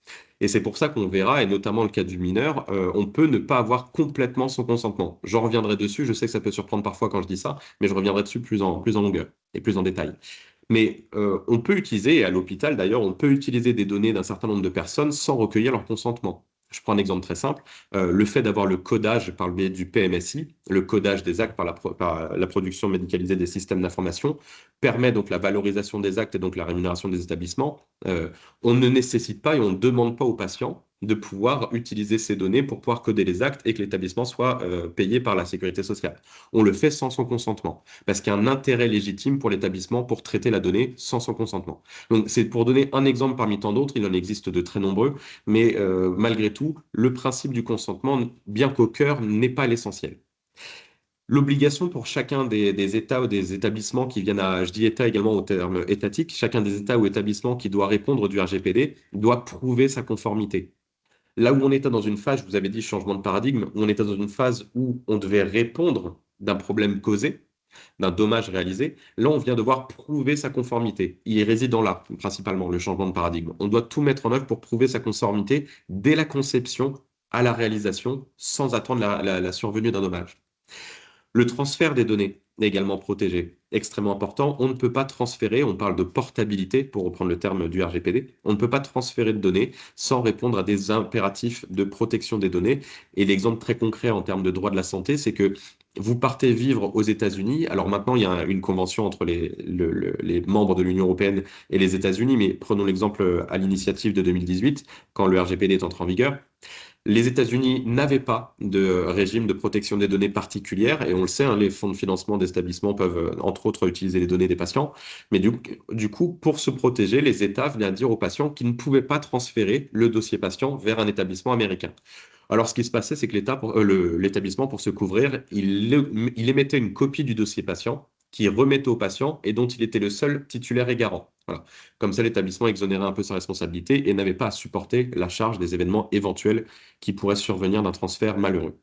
Et c'est pour ça qu'on verra, et notamment le cas du mineur, on peut ne pas avoir complètement son consentement. J'en reviendrai dessus, je sais que ça peut surprendre parfois quand je dis ça, mais je reviendrai dessus plus en longueur et plus en détail. Mais on peut utiliser, et à l'hôpital d'ailleurs, on peut utiliser des données d'un certain nombre de personnes sans recueillir leur consentement. Je prends un exemple très simple. Le fait d'avoir le codage par le biais du PMSI, le codage des actes par la production médicalisée des systèmes d'information, permet donc la valorisation des actes et donc la rémunération des établissements. On ne nécessite pas et on ne demande pas aux patients de pouvoir utiliser ces données pour pouvoir coder les actes et que l'établissement soit payé par la sécurité sociale. On le fait sans son consentement, parce qu'il y a un intérêt légitime pour l'établissement pour traiter la donnée sans son consentement. Donc c'est pour donner un exemple parmi tant d'autres, il en existe de très nombreux, mais malgré tout, le principe du consentement, bien qu'au cœur, n'est pas l'essentiel. L'obligation pour chacun des États ou des établissements qui viennent je dis État également au terme étatique, chacun des États ou établissements qui doit répondre du RGPD doit prouver sa conformité. Là où on était dans une phase, je vous avais dit changement de paradigme, on était dans une phase où on devait répondre d'un problème causé, d'un dommage réalisé. Là, on vient devoir prouver sa conformité. Il réside dans là, principalement, le changement de paradigme. On doit tout mettre en œuvre pour prouver sa conformité dès la conception à la réalisation, sans attendre la survenue d'un dommage. Le transfert des données est également protégé. Extrêmement important, on ne peut pas transférer, on parle de portabilité pour reprendre le terme du RGPD, on ne peut pas transférer de données sans répondre à des impératifs de protection des données. Et l'exemple très concret en termes de droit de la santé, c'est que vous partez vivre aux États-Unis. Alors maintenant, il y a une convention entre les membres de l'Union européenne et les États-Unis, mais prenons l'exemple à l'initiative de 2018, quand le RGPD est entré en vigueur. Les États-Unis n'avaient pas de régime de protection des données particulière, et on le sait, hein, les fonds de financement des établissements peuvent, entre autres, utiliser les données des patients. Mais du coup, pour se protéger, les États venaient à dire aux patients qu'ils ne pouvaient pas transférer le dossier patient vers un établissement américain. Alors, ce qui se passait, c'est que l'établissement, pour se couvrir, il émettait une copie du dossier patient qui remettait au patient et dont il était le seul titulaire et garant. Voilà. Comme ça, l'établissement exonérait un peu sa responsabilité et n'avait pas à supporter la charge des événements éventuels qui pourraient survenir d'un transfert malheureux.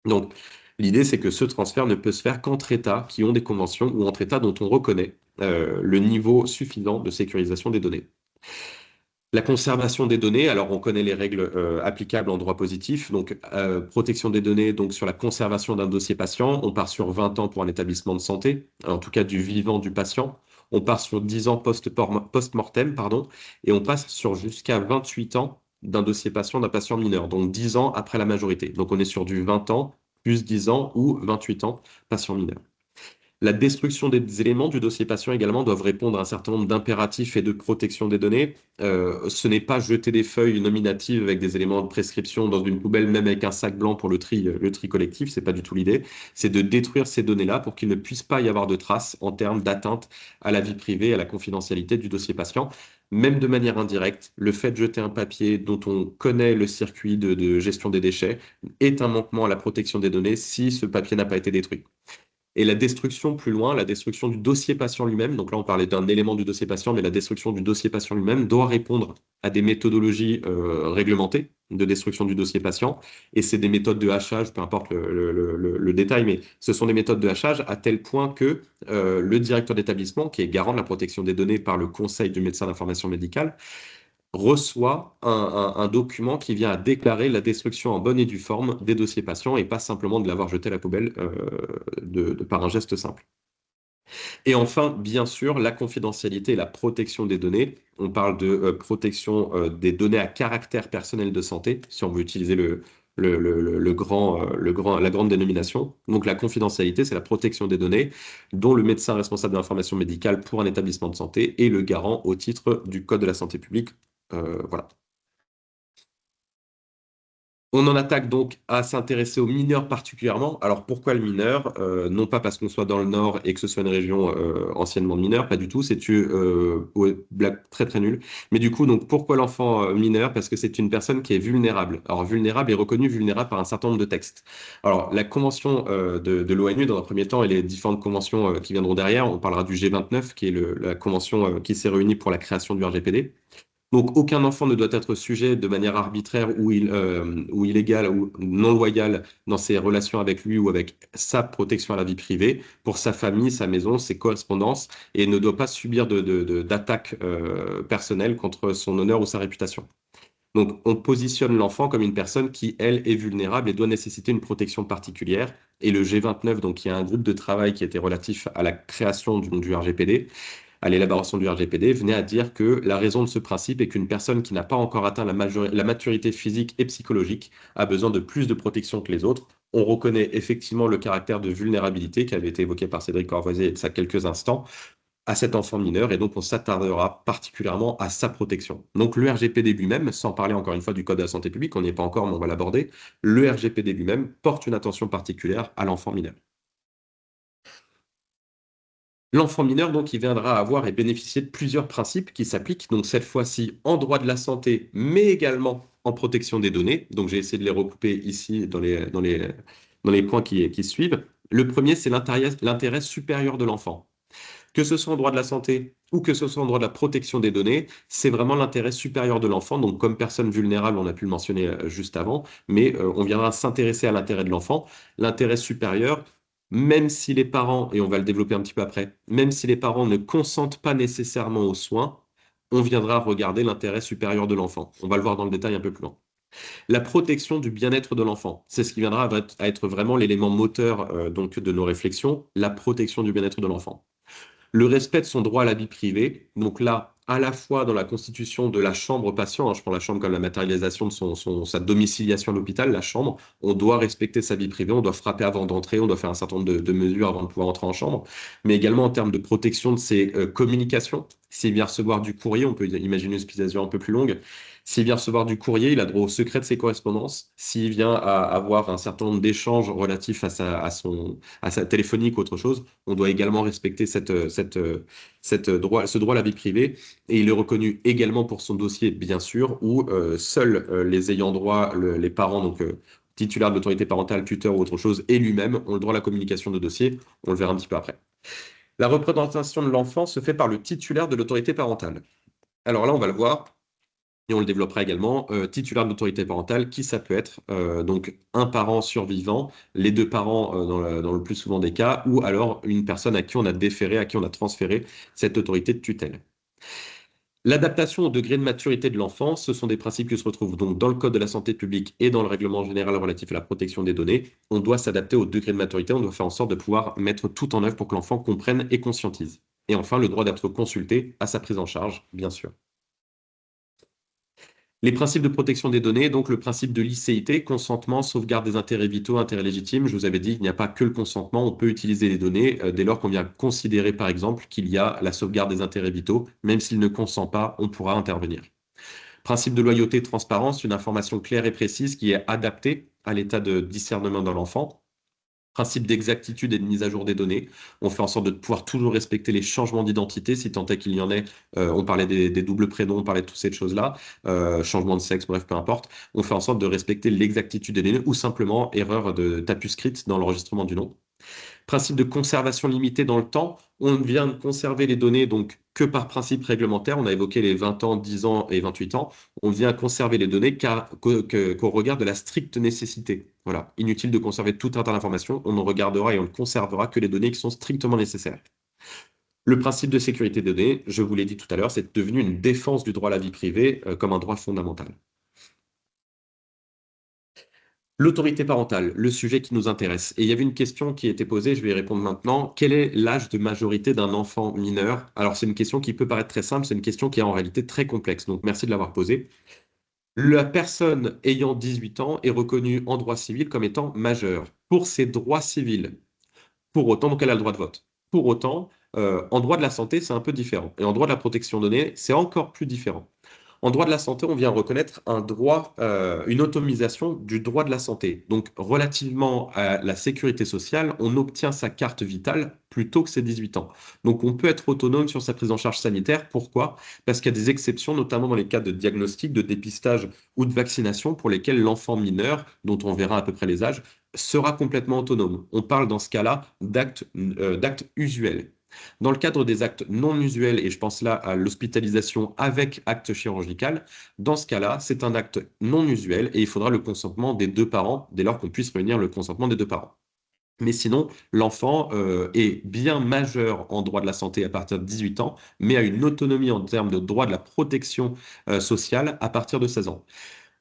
Donc, l'idée, c'est que ce transfert ne peut se faire qu'entre États qui ont des conventions ou entre États dont on reconnaît le niveau suffisant de sécurisation des données. La conservation des données, alors on connaît les règles applicables en droit positif, donc protection des données donc sur la conservation d'un dossier patient, on part sur 20 ans pour un établissement de santé, en tout cas du vivant du patient, on part sur 10 ans post-mortem, pardon, et on passe sur jusqu'à 28 ans d'un dossier patient d'un patient mineur, donc 10 ans après la majorité. Donc on est sur du 20 ans plus 10 ans ou 28 ans patient mineur. La destruction des éléments du dossier patient également doivent répondre à un certain nombre d'impératifs et de protection des données. Ce n'est pas jeter des feuilles nominatives avec des éléments de prescription dans une poubelle, même avec un sac blanc pour le tri collectif, c'est pas du tout l'idée. C'est de détruire ces données-là pour qu'il ne puisse pas y avoir de traces en termes d'atteinte à la vie privée, à la confidentialité du dossier patient. Même de manière indirecte, le fait de jeter un papier dont on connaît le circuit de gestion des déchets est un manquement à la protection des données si ce papier n'a pas été détruit. Et la destruction plus loin, la destruction du dossier patient lui-même, donc là on parlait d'un élément du dossier patient, mais la destruction du dossier patient lui-même doit répondre à des méthodologies réglementées de destruction du dossier patient. Et c'est des méthodes de hachage, peu importe le détail, mais ce sont des méthodes de hachage à tel point que le directeur d'établissement, qui est garant de la protection des données par le conseil du médecin d'information médicale, reçoit un document qui vient à déclarer la destruction en bonne et due forme des dossiers patients et pas simplement de l'avoir jeté à la poubelle par un geste simple. Et enfin, bien sûr, la confidentialité et la protection des données. On parle de protection des données à caractère personnel de santé, si on veut utiliser la grande dénomination. Donc la confidentialité, c'est la protection des données dont le médecin responsable de l'information médicale pour un établissement de santé est le garant au titre du Code de la santé publique. Voilà. On en attaque donc à s'intéresser aux mineurs particulièrement. Alors pourquoi le mineur? Non pas parce qu'on soit dans le Nord et que ce soit une région anciennement mineure, pas du tout, ouais, blague très très nulle. Mais du coup, donc pourquoi l'enfant mineur? Parce que c'est une personne qui est vulnérable. Alors vulnérable est reconnue vulnérable par un certain nombre de textes. Alors la convention de l'ONU, dans un premier temps, et les différentes conventions qui viendront derrière, on parlera du G29, qui est la convention qui s'est réunie pour la création du RGPD. Donc, aucun enfant ne doit être sujet de manière arbitraire ou illégale ou non loyale dans ses relations avec lui ou avec sa protection à la vie privée, pour sa famille, sa maison, ses correspondances, et ne doit pas subir d'attaques personnelles contre son honneur ou sa réputation. Donc, on positionne l'enfant comme une personne qui, elle, est vulnérable et doit nécessiter une protection particulière. Et le G29, donc, il y a un groupe de travail qui était relatif à la création du RGPD, à l'élaboration du RGPD venait à dire que la raison de ce principe est qu'une personne qui n'a pas encore atteint la maturité physique et psychologique a besoin de plus de protection que les autres. On reconnaît effectivement le caractère de vulnérabilité qui avait été évoqué par Cédric Corvoisier il y a quelques instants à cet enfant mineur et donc on s'attardera particulièrement à sa protection. Donc le RGPD lui-même, sans parler encore une fois du Code de la santé publique, on n'y est pas encore mais on va l'aborder, le RGPD lui-même porte une attention particulière à l'enfant mineur. L'enfant mineur, donc, il viendra avoir et bénéficier de plusieurs principes qui s'appliquent, donc cette fois-ci en droit de la santé, mais également en protection des données. Donc j'ai essayé de les recouper ici dans les points qui suivent. Le premier, c'est l'intérêt supérieur de l'enfant. Que ce soit en droit de la santé ou que ce soit en droit de la protection des données, c'est vraiment l'intérêt supérieur de l'enfant. Donc, comme personne vulnérable, on a pu le mentionner juste avant, mais on viendra s'intéresser à l'intérêt de l'enfant. L'intérêt supérieur, même si les parents, et on va le développer un petit peu après, même si les parents ne consentent pas nécessairement aux soins, on viendra regarder l'intérêt supérieur de l'enfant. On va le voir dans le détail un peu plus loin. La protection du bien-être de l'enfant, c'est ce qui viendra à être vraiment l'élément moteur donc de nos réflexions, la protection du bien-être de l'enfant. Le respect de son droit à la vie privée, donc là, à la fois dans la constitution de la chambre patient, je prends la chambre comme la matérialisation de sa domiciliation à l'hôpital, la chambre, on doit respecter sa vie privée, on doit frapper avant d'entrer, on doit faire un certain nombre de mesures avant de pouvoir entrer en chambre, mais également en termes de protection de ses communications. S'il vient recevoir du courrier, on peut imaginer une hospitalisation un peu plus longue. S'il vient recevoir du courrier, il a droit au secret de ses correspondances. S'il vient à avoir un certain nombre d'échanges relatifs à sa téléphonique ou autre chose, on doit également respecter ce droit à la vie privée. Et il est reconnu également pour son dossier, bien sûr, où seuls les ayants droit, les parents, donc titulaires de l'autorité parentale, tuteur ou autre chose, et lui-même ont le droit à la communication de dossier. On le verra un petit peu après. La représentation de l'enfant se fait par le titulaire de l'autorité parentale. Alors là, on va le voir. Et on le développera également, titulaire de l'autorité parentale, qui ça peut être donc un parent survivant, les deux parents dans le plus souvent des cas, ou alors une personne à qui on a déféré, à qui on a transféré cette autorité de tutelle. L'adaptation au degré de maturité de l'enfant, ce sont des principes qui se retrouvent donc dans le Code de la santé publique et dans le règlement général relatif à la protection des données. On doit s'adapter au degré de maturité, on doit faire en sorte de pouvoir mettre tout en œuvre pour que l'enfant comprenne et conscientise. Et enfin, le droit d'être consulté à sa prise en charge, bien sûr. Les principes de protection des données, donc le principe de licéité, consentement, sauvegarde des intérêts vitaux, intérêts légitimes. Je vous avais dit qu'il n'y a pas que le consentement, on peut utiliser les données dès lors qu'on vient considérer par exemple qu'il y a la sauvegarde des intérêts vitaux. Même s'il ne consent pas, on pourra intervenir. Principe de loyauté et de transparence, une information claire et précise qui est adaptée à l'état de discernement de l'enfant. Principe d'exactitude et de mise à jour des données. On fait en sorte de pouvoir toujours respecter les changements d'identité, si tant est qu'il y en ait. On parlait des doubles prénoms, on parlait de toutes ces choses-là. Changement de sexe, bref, peu importe. On fait en sorte de respecter l'exactitude des données ou simplement erreur de tapuscript dans l'enregistrement du nom. Principe de conservation limitée dans le temps. On vient de conserver les données donc que par principe réglementaire. On a évoqué les 20 ans, 10 ans et 28 ans. On vient conserver les données qu'au regard de la stricte nécessité. Voilà. Inutile de conserver tout un tas d'informations. On ne regardera et on ne conservera que les données qui sont strictement nécessaires. Le principe de sécurité des données, je vous l'ai dit tout à l'heure, c'est devenu une défense du droit à la vie privée comme un droit fondamental. L'autorité parentale, le sujet qui nous intéresse. Et il y avait une question qui était posée, je vais y répondre maintenant. Quel est l'âge de majorité d'un enfant mineur? Alors, c'est une question qui peut paraître très simple, c'est une question qui est en réalité très complexe. Donc, merci de l'avoir posée. La personne ayant 18 ans est reconnue en droit civil comme étant majeure pour ses droits civils. Pour autant, donc elle a le droit de vote. Pour autant, en droit de la santé, c'est un peu différent. Et en droit de la protection des données, c'est encore plus différent. En droit de la santé, on vient reconnaître un droit, une autonomisation du droit de la santé. Donc, relativement à la sécurité sociale, on obtient sa carte vitale plus tôt que ses 18 ans. Donc, on peut être autonome sur sa prise en charge sanitaire. Pourquoi? Parce qu'il y a des exceptions, notamment dans les cas de diagnostic, de dépistage ou de vaccination, pour lesquels l'enfant mineur, dont on verra à peu près les âges, sera complètement autonome. On parle dans ce cas-là d'actes usuels. Dans le cadre des actes non usuels, et je pense là à l'hospitalisation avec acte chirurgical, dans ce cas-là, c'est un acte non usuel et il faudra le consentement des deux parents dès lors qu'on puisse réunir le consentement des deux parents. Mais sinon, l'enfant est bien majeur en droit de la santé à partir de 18 ans, mais a une autonomie en termes de droit de la protection sociale à partir de 16 ans.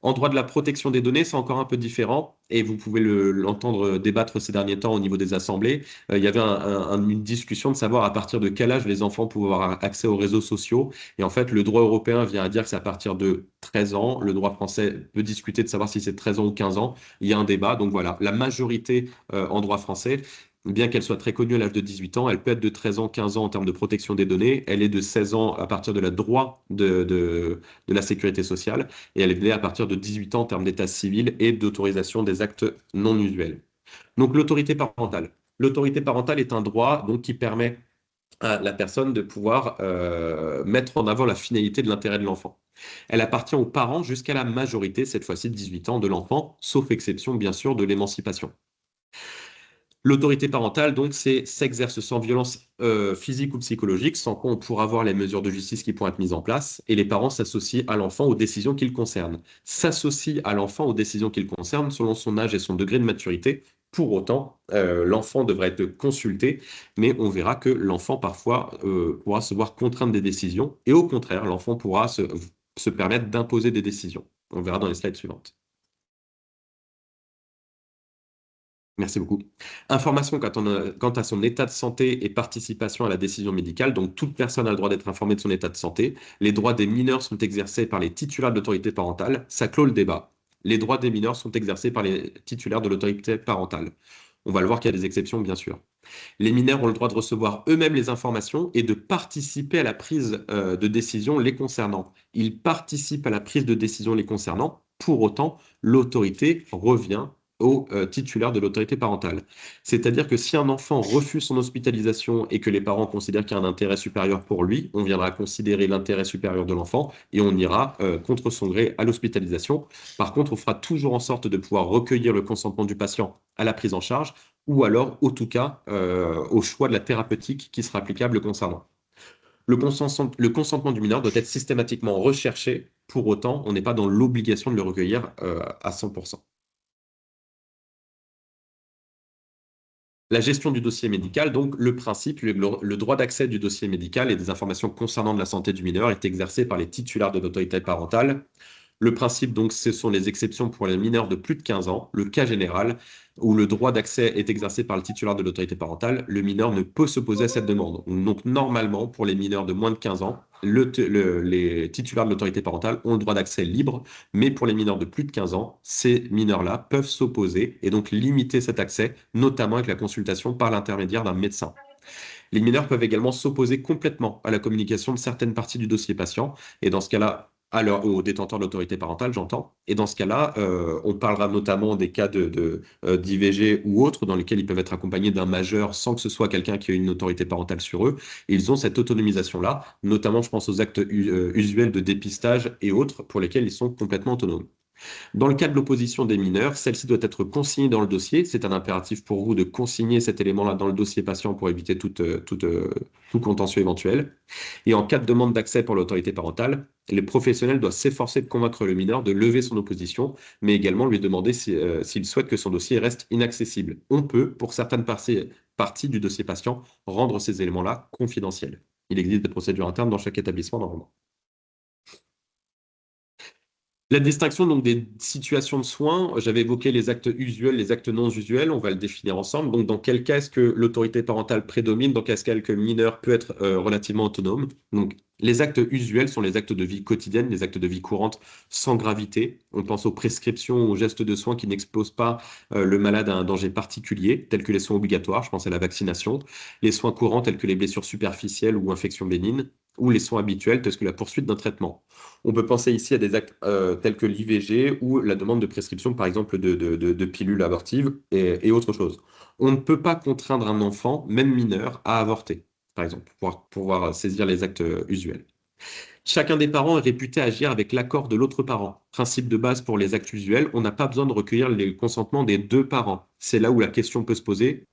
En droit de la protection des données, c'est encore un peu différent. et vous pouvez l'entendre débattre ces derniers temps au niveau des assemblées. Il y avait une discussion de savoir à partir de quel âge les enfants pouvaient avoir accès aux réseaux sociaux. Et en fait, le droit européen vient à dire que c'est à partir de 13 ans. Le droit français peut discuter de savoir si c'est 13 ans ou 15 ans. Il y a un débat. Donc voilà, la majorité en droit français, bien qu'elle soit très connue à l'âge de 18 ans, elle peut être de 13 ans, 15 ans en termes de protection des données. Elle est de 16 ans à partir de la droit de la sécurité sociale. Et elle est à partir de 18 ans en termes d'état civil et d'autorisation des actes non usuels. Donc l'autorité parentale. L'autorité parentale est un droit donc, qui permet à la personne de pouvoir mettre en avant la finalité de l'intérêt de l'enfant. Elle appartient aux parents jusqu'à la majorité, cette fois-ci de 18 ans, de l'enfant, sauf exception bien sûr de l'émancipation. L'autorité parentale, donc, s'exerce sans violence physique ou psychologique, sans quoi on pourra avoir les mesures de justice qui pourront être mises en place, et les parents s'associent à l'enfant aux décisions qui le concernent. S'associent à l'enfant aux décisions qui le concernent selon son âge et son degré de maturité. Pour autant, l'enfant devrait être consulté, mais on verra que l'enfant parfois pourra se voir contraindre des décisions, et au contraire, l'enfant pourra se permettre d'imposer des décisions. On verra dans les slides suivantes. Merci beaucoup. Information quant à son état de santé et participation à la décision médicale. Donc, toute personne a le droit d'être informée de son état de santé. Les droits des mineurs sont exercés par les titulaires de l'autorité parentale. Ça clôt le débat. Les droits des mineurs sont exercés par les titulaires de l'autorité parentale. On va le voir qu'il y a des exceptions, bien sûr. Les mineurs ont le droit de recevoir eux-mêmes les informations et de participer à la prise de décision les concernant. Ils participent à la prise de décision les concernant. Pour autant, l'autorité revient au titulaire de l'autorité parentale. C'est-à-dire que si un enfant refuse son hospitalisation et que les parents considèrent qu'il y a un intérêt supérieur pour lui, on viendra considérer l'intérêt supérieur de l'enfant et on ira contre son gré à l'hospitalisation. Par contre, on fera toujours en sorte de pouvoir recueillir le consentement du patient à la prise en charge ou alors, au tout cas, au choix de la thérapeutique qui sera applicable concernant. Le consentement du mineur doit être systématiquement recherché. Pour autant, on n'est pas dans l'obligation de le recueillir à 100%. La gestion du dossier médical, donc le principe, le droit d'accès du dossier médical et des informations concernant la santé du mineur est exercé par les titulaires de l'autorité parentale. Le principe, donc, ce sont les exceptions pour les mineurs de plus de 15 ans. Le cas général, où le droit d'accès est exercé par le titulaire de l'autorité parentale, le mineur ne peut s'opposer à cette demande. Donc, normalement, pour les mineurs de moins de 15 ans, les titulaires de l'autorité parentale ont le droit d'accès libre, mais pour les mineurs de plus de 15 ans, ces mineurs-là peuvent s'opposer et donc limiter cet accès, notamment avec la consultation par l'intermédiaire d'un médecin. Les mineurs peuvent également s'opposer complètement à la communication de certaines parties du dossier patient, et dans ce cas-là, aux détenteurs de l'autorité parentale, j'entends. Et dans ce cas-là, on parlera notamment des cas d'IVG ou autres dans lesquels ils peuvent être accompagnés d'un majeur sans que ce soit quelqu'un qui ait une autorité parentale sur eux. Et ils ont cette autonomisation-là, notamment je pense aux actes usuels de dépistage et autres pour lesquels ils sont complètement autonomes. Dans le cas de l'opposition des mineurs, celle-ci doit être consignée dans le dossier. C'est un impératif pour vous de consigner cet élément-là dans le dossier patient pour éviter tout contentieux éventuel. Et en cas de demande d'accès pour l'autorité parentale, les professionnels doivent s'efforcer de convaincre le mineur de lever son opposition, mais également lui demander s'il souhaite que son dossier reste inaccessible. On peut, pour certaines parties du dossier patient, rendre ces éléments-là confidentiels. Il existe des procédures internes dans chaque établissement normalement. La distinction donc des situations de soins, j'avais évoqué les actes usuels, les actes non usuels, on va le définir ensemble. Donc, dans quel cas est-ce que l'autorité parentale prédomine? Dans quel cas est-ce que le mineur peut être relativement autonome? Donc, les actes usuels sont les actes de vie quotidienne, les actes de vie courante sans gravité. On pense aux prescriptions, aux gestes de soins qui n'exposent pas le malade à un danger particulier, tels que les soins obligatoires, je pense à la vaccination, les soins courants tels que les blessures superficielles ou infections bénignes, ou les soins habituels tels que la poursuite d'un traitement. On peut penser ici à des actes tels que l'IVG ou la demande de prescription, par exemple, de pilules abortives et autre chose. On ne peut pas contraindre un enfant, même mineur, à avorter, par exemple, pour pouvoir saisir les actes usuels. Chacun des parents est réputé agir avec l'accord de l'autre parent. Principe de base pour les actes usuels, on n'a pas besoin de recueillir le consentement des deux parents. C'est là où la question peut se poser.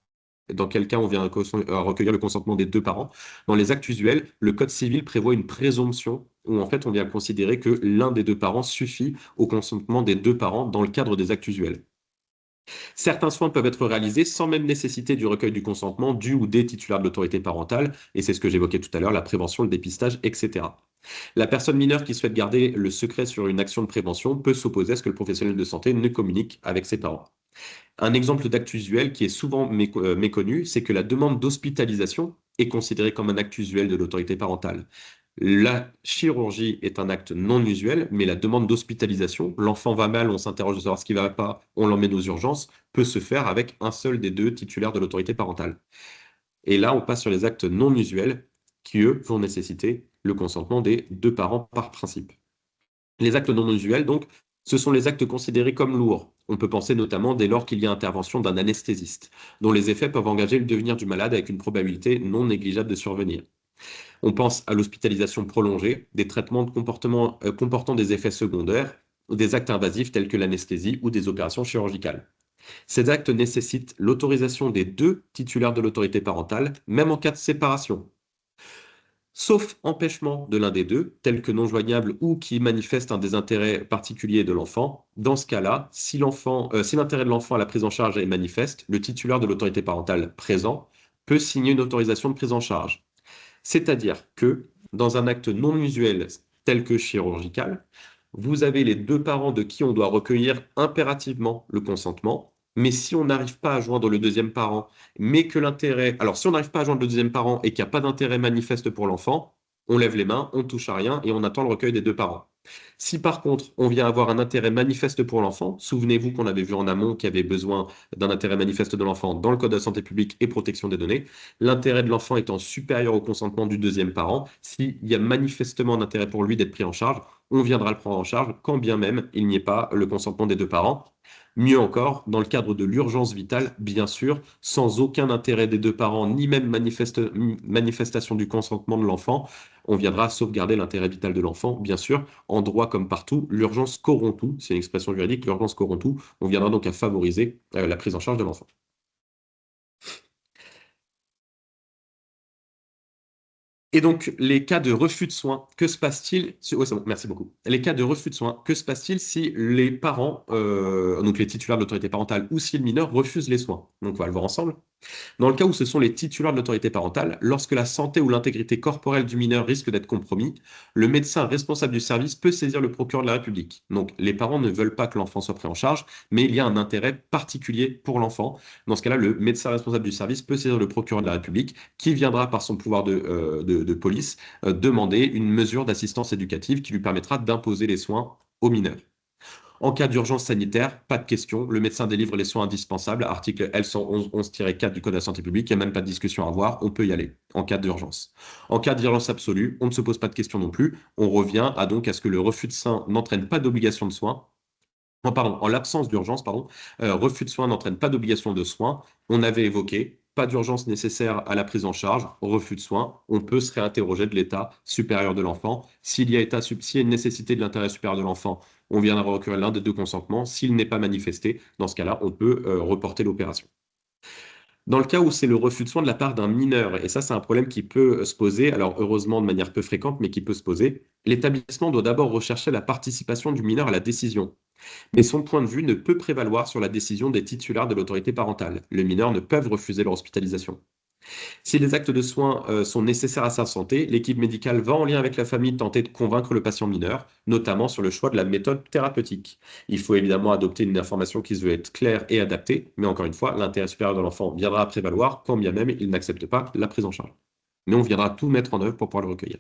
Dans quel cas on vient recueillir le consentement des deux parents. Dans les actes usuels, le Code civil prévoit une présomption où en fait on vient considérer que l'un des deux parents suffit au consentement des deux parents dans le cadre des actes usuels. Certains soins peuvent être réalisés sans même nécessiter du recueil du consentement du ou des titulaires de l'autorité parentale, et c'est ce que j'évoquais tout à l'heure, la prévention, le dépistage, etc. La personne mineure qui souhaite garder le secret sur une action de prévention peut s'opposer à ce que le professionnel de santé ne communique avec ses parents. Un exemple d'acte usuel qui est souvent méconnu, c'est que la demande d'hospitalisation est considérée comme un acte usuel de l'autorité parentale. La chirurgie est un acte non usuel, mais la demande d'hospitalisation, l'enfant va mal, on s'interroge de savoir ce qui ne va pas, on l'emmène aux urgences, peut se faire avec un seul des deux titulaires de l'autorité parentale. Et là, on passe sur les actes non usuels qui, eux, vont nécessiter le consentement des deux parents par principe. Les actes non usuels, donc, ce sont les actes considérés comme lourds. On peut penser notamment dès lors qu'il y a intervention d'un anesthésiste, dont les effets peuvent engager le devenir du malade avec une probabilité non négligeable de survenir. On pense à l'hospitalisation prolongée, des traitements de comportant des effets secondaires, ou des actes invasifs tels que l'anesthésie ou des opérations chirurgicales. Ces actes nécessitent l'autorisation des deux titulaires de l'autorité parentale, même en cas de séparation, sauf empêchement de l'un des deux, tel que non joignable ou qui manifeste un désintérêt particulier de l'enfant. Dans ce cas-là, si l'intérêt de l'enfant à la prise en charge est manifeste, le titulaire de l'autorité parentale présent peut signer une autorisation de prise en charge. C'est-à-dire que dans un acte non usuel tel que chirurgical, vous avez les deux parents de qui on doit recueillir impérativement le consentement. Mais si on n'arrive pas à joindre le deuxième parent, mais que l'intérêt... Alors, si on n'arrive pas à joindre le deuxième parent et qu'il n'y a pas d'intérêt manifeste pour l'enfant, on lève les mains, on ne touche à rien et on attend le recueil des deux parents. Si par contre, on vient avoir un intérêt manifeste pour l'enfant, souvenez-vous qu'on avait vu en amont qu'il y avait besoin d'un intérêt manifeste de l'enfant dans le Code de la santé publique et protection des données, l'intérêt de l'enfant étant supérieur au consentement du deuxième parent, s'il y a manifestement un intérêt pour lui d'être pris en charge, on viendra le prendre en charge, quand bien même il n'y ait pas le consentement des deux parents. Mieux encore, dans le cadre de l'urgence vitale, bien sûr, sans aucun intérêt des deux parents, ni même manifestation du consentement de l'enfant, on viendra sauvegarder l'intérêt vital de l'enfant, bien sûr. En droit comme partout, l'urgence corrompt tout, c'est une expression juridique, l'urgence corrompt tout, on viendra donc à favoriser la prise en charge de l'enfant. Et donc, les cas de refus de soins, que se passe-t-il Oui, c'est bon, merci beaucoup. Les cas de refus de soins, que se passe-t-il si les parents, donc les titulaires de l'autorité parentale ou si le mineur refuse les soins? Donc, on va le voir ensemble. Dans le cas où ce sont les titulaires de l'autorité parentale, lorsque la santé ou l'intégrité corporelle du mineur risque d'être compromis, le médecin responsable du service peut saisir le procureur de la République. Donc, les parents ne veulent pas que l'enfant soit pris en charge, mais il y a un intérêt particulier pour l'enfant. Dans ce cas-là, le médecin responsable du service peut saisir le procureur de la République, qui viendra par son pouvoir de police demander une mesure d'assistance éducative qui lui permettra d'imposer les soins aux mineurs. En cas d'urgence sanitaire, pas de question, le médecin délivre les soins indispensables, article L111-4 du Code de la santé publique, il n'y a même pas de discussion à avoir, on peut y aller en cas d'urgence. En cas d'urgence absolue, on ne se pose pas de questions non plus, on revient donc à ce que le refus de soins n'entraîne pas d'obligation de soins. En l'absence d'urgence, refus de soins n'entraîne pas d'obligation de soins. On avait évoqué, pas d'urgence nécessaire à la prise en charge, refus de soins. On peut se réinterroger de l'état supérieur de l'enfant. S'il y a une nécessité de l'intérêt supérieur de l'enfant, on viendra recourir à l'un des deux consentements. S'il n'est pas manifesté, dans ce cas-là, on peut reporter l'opération. Dans le cas où c'est le refus de soins de la part d'un mineur, et ça c'est un problème qui peut se poser, alors heureusement de manière peu fréquente, mais qui peut se poser, l'établissement doit d'abord rechercher la participation du mineur à la décision. Mais son point de vue ne peut prévaloir sur la décision des titulaires de l'autorité parentale. Les mineurs ne peuvent refuser leur hospitalisation. Si les actes de soins sont nécessaires à sa santé, l'équipe médicale va en lien avec la famille tenter de convaincre le patient mineur, notamment sur le choix de la méthode thérapeutique. Il faut évidemment adopter une information qui se veut être claire et adaptée, mais encore une fois, l'intérêt supérieur de l'enfant viendra à prévaloir quand bien même il n'accepte pas la prise en charge. Mais on viendra tout mettre en œuvre pour pouvoir le recueillir.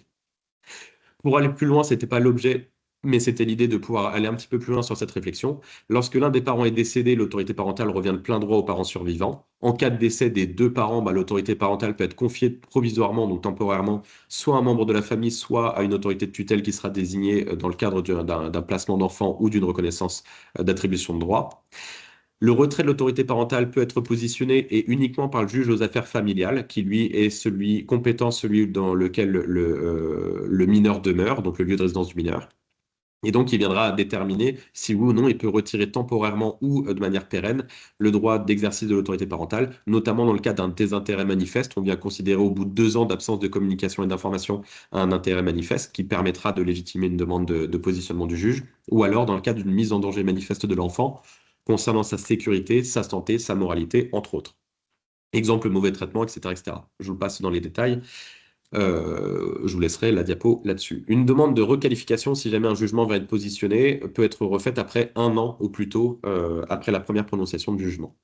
Pour aller plus loin, ce n'était pas l'objet, mais c'était l'idée de pouvoir aller un petit peu plus loin sur cette réflexion. Lorsque l'un des parents est décédé, l'autorité parentale revient de plein droit aux parents survivants. En cas de décès des deux parents, l'autorité parentale peut être confiée provisoirement, donc temporairement, soit à un membre de la famille, soit à une autorité de tutelle qui sera désignée dans le cadre d'un placement d'enfant ou d'une reconnaissance d'attribution de droit. Le retrait de l'autorité parentale peut être positionné et uniquement par le juge aux affaires familiales, qui lui est celui compétent, celui dans lequel le mineur demeure, donc le lieu de résidence du mineur. Et donc, il viendra déterminer si oui ou non il peut retirer temporairement ou de manière pérenne le droit d'exercice de l'autorité parentale, notamment dans le cas d'un désintérêt manifeste. On vient considérer au bout de 2 ans d'absence de communication et d'information un intérêt manifeste qui permettra de légitimer une demande de positionnement du juge, ou alors dans le cas d'une mise en danger manifeste de l'enfant concernant sa sécurité, sa santé, sa moralité, entre autres. Exemple, mauvais traitement, etc., etc. Je vous passe dans les détails. Je vous laisserai la diapo là-dessus. Une demande de requalification, si jamais un jugement va être positionné, peut être refaite après 1 an ou plus tôt, après la première prononciation du jugement.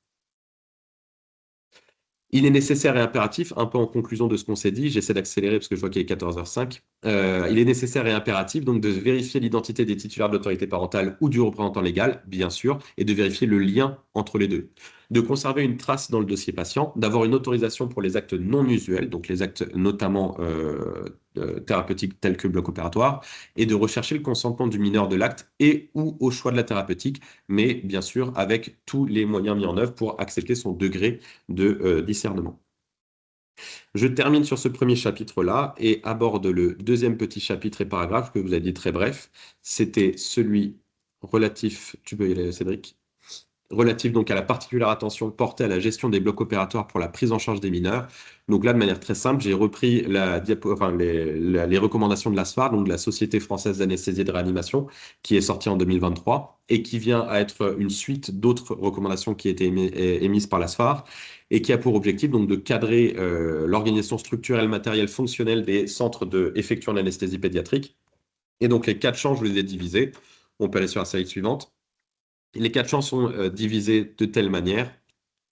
Il est nécessaire et impératif, un peu en conclusion de ce qu'on s'est dit, j'essaie d'accélérer parce que je vois qu'il est 14h05. Il est nécessaire et impératif donc de vérifier l'identité des titulaires de l'autorité parentale ou du représentant légal, bien sûr, et de vérifier le lien entre les deux. De conserver une trace dans le dossier patient, d'avoir une autorisation pour les actes non usuels, donc les actes notamment thérapeutiques tels que bloc opératoire, et de rechercher le consentement du mineur de l'acte et ou au choix de la thérapeutique, mais bien sûr avec tous les moyens mis en œuvre pour accepter son degré de discernement. Je termine sur ce premier chapitre-là et aborde le deuxième petit chapitre et paragraphe que vous avez dit très bref. C'était celui relatif, tu peux y aller Cédric, relatif donc à la particulière attention portée à la gestion des blocs opératoires pour la prise en charge des mineurs. Donc là, de manière très simple, j'ai repris les recommandations de la SFAR, donc de la Société française d'anesthésie et de réanimation, qui est sortie en 2023 et qui vient à être une suite d'autres recommandations qui étaient émises par la SFAR et qui a pour objectif donc de cadrer l'organisation structurelle, matérielle, fonctionnelle des centres effectuant l'anesthésie pédiatrique. Et donc les 4 champs, je les ai divisés. On peut aller sur la slide suivante. Les 4 champs sont divisés de telle manière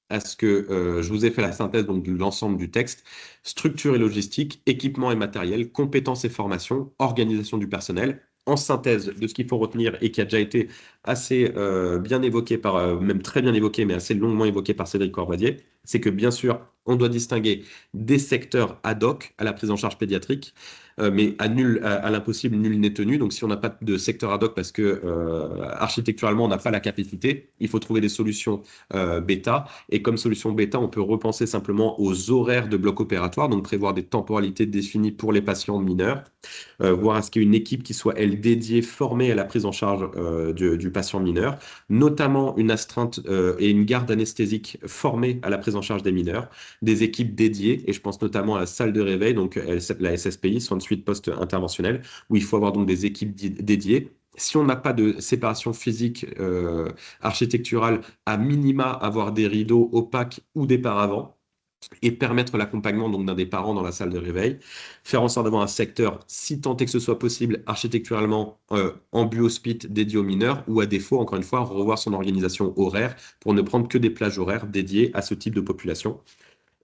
à ce que je vous ai fait la synthèse donc, de l'ensemble du texte: structure et logistique, équipement et matériel, compétences et formation, organisation du personnel. En synthèse de ce qu'il faut retenir et qui a déjà été assez bien évoqué même très bien évoqué, mais assez longuement évoqué par Cédric Corvadier, c'est que bien sûr, on doit distinguer des secteurs ad hoc à la prise en charge pédiatrique, mais à l'impossible, nul n'est tenu. Donc, si on n'a pas de secteur ad hoc parce que architecturalement, on n'a pas la capacité, il faut trouver des solutions bêta. Et comme solution bêta, on peut repenser simplement aux horaires de bloc opératoire, donc prévoir des temporalités définies pour les patients mineurs, voir à ce qu'il y ait une équipe qui soit, elle, dédiée, formée à la prise en charge du patient mineur, notamment une astreinte et une garde anesthésique formée à la prise en charge des mineurs, des équipes dédiées, et je pense notamment à la salle de réveil, donc la SSPI, soins de suite post-interventionnelle, où il faut avoir donc des équipes dédiées. Si on n'a pas de séparation physique architecturale, à minima avoir des rideaux opaques ou des paravents, et permettre l'accompagnement donc d'un des parents dans la salle de réveil, faire en sorte d'avoir un secteur, si tant est que ce soit possible, architecturalement en bu-hospice dédié aux mineurs, ou à défaut, encore une fois, revoir son organisation horaire pour ne prendre que des plages horaires dédiées à ce type de population.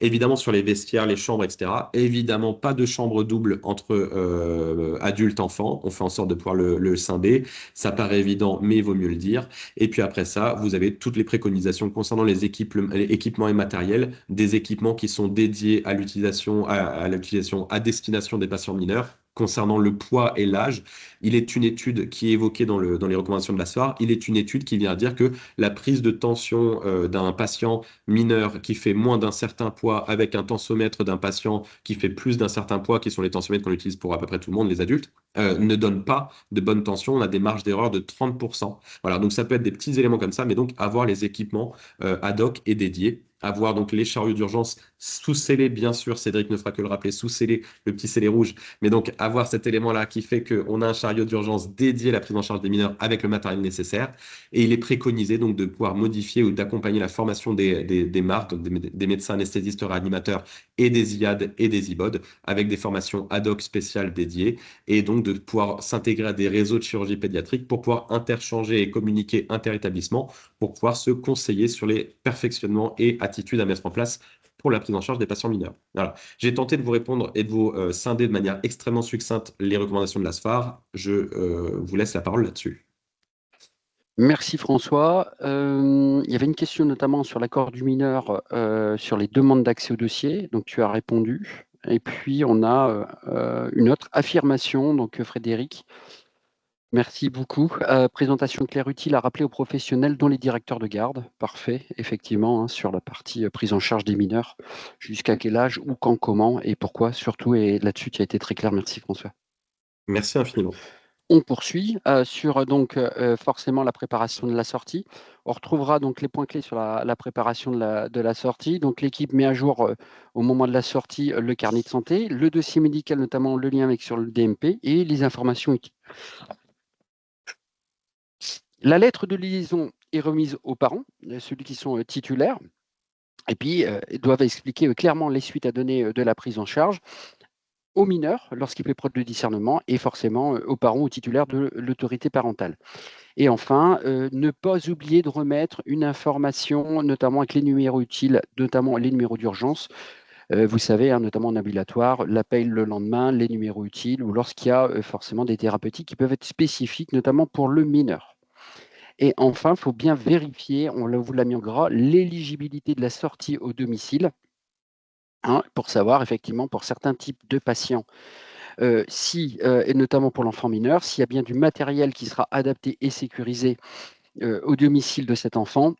Évidemment, sur les vestiaires, les chambres, etc. Évidemment, pas de chambre double entre adultes, enfants. On fait en sorte de pouvoir le scinder. Ça paraît évident, mais il vaut mieux le dire. Et puis après ça, vous avez toutes les préconisations concernant les équipements et matériels, des équipements qui sont dédiés à l'utilisation à destination des patients mineurs. Concernant le poids et l'âge, il est une étude qui est évoquée dans les recommandations de la SFAR. Il est une étude qui vient dire que la prise de tension d'un patient mineur qui fait moins d'un certain poids avec un tensiomètre d'un patient qui fait plus d'un certain poids, qui sont les tensiomètres qu'on utilise pour à peu près tout le monde, les adultes, ne donne pas de bonne tension. On a des marges d'erreur de 30%. Voilà, donc ça peut être des petits éléments comme ça, mais donc avoir les équipements ad hoc et dédiés. Avoir donc les chariots d'urgence sous-scellés, bien sûr, Cédric ne fera que le rappeler, sous-scellés, le petit scellé rouge, mais donc avoir cet élément-là qui fait qu'on a un chariot d'urgence dédié à la prise en charge des mineurs avec le matériel nécessaire. Et il est préconisé donc de pouvoir modifier ou d'accompagner la formation des MART, donc des médecins anesthésistes réanimateurs, et des IAD et des IBOD, avec des formations ad hoc spéciales dédiées, et donc de pouvoir s'intégrer à des réseaux de chirurgie pédiatrique pour pouvoir interchanger et communiquer interétablissements, pour pouvoir se conseiller sur les perfectionnements et attitudes à mettre en place pour la prise en charge des patients mineurs. Voilà. J'ai tenté de vous répondre et de vous scinder de manière extrêmement succincte les recommandations de la SFAR. Je vous laisse la parole là-dessus. Merci François. Il y avait une question notamment sur l'accord du mineur, sur les demandes d'accès au dossier. Donc tu as répondu. Et puis on a une autre affirmation, donc Frédéric. Merci beaucoup. Présentation claire, utile à rappeler aux professionnels, dont les directeurs de garde. Parfait, effectivement, hein, sur la partie prise en charge des mineurs. Jusqu'à quel âge, où, quand, comment et pourquoi, surtout. Et là-dessus, tu as été très clair. Merci François. Merci infiniment. On poursuit sur donc forcément la préparation de la sortie. On retrouvera donc les points clés sur la préparation de la sortie. Donc l'équipe met à jour au moment de la sortie le carnet de santé, le dossier médical, notamment le lien avec sur le DMP et les informations utiles. La lettre de liaison est remise aux parents, ceux qui sont titulaires, et puis ils doivent expliquer clairement les suites à donner de la prise en charge. aux mineurs lorsqu'il fait preuve de discernement et forcément aux parents ou titulaires de l'autorité parentale. Et enfin, ne pas oublier de remettre une information, notamment avec les numéros utiles, notamment les numéros d'urgence. Vous savez, hein, notamment en ambulatoire, l'appel le lendemain, les numéros utiles, ou lorsqu'il y a forcément des thérapeutiques qui peuvent être spécifiques, notamment pour le mineur. Et enfin, il faut bien vérifier, vous l'a mis en gras, l'éligibilité de la sortie au domicile, hein, pour savoir effectivement pour certains types de patients, et notamment pour l'enfant mineur, s'il y a bien du matériel qui sera adapté et sécurisé au domicile de cet enfant.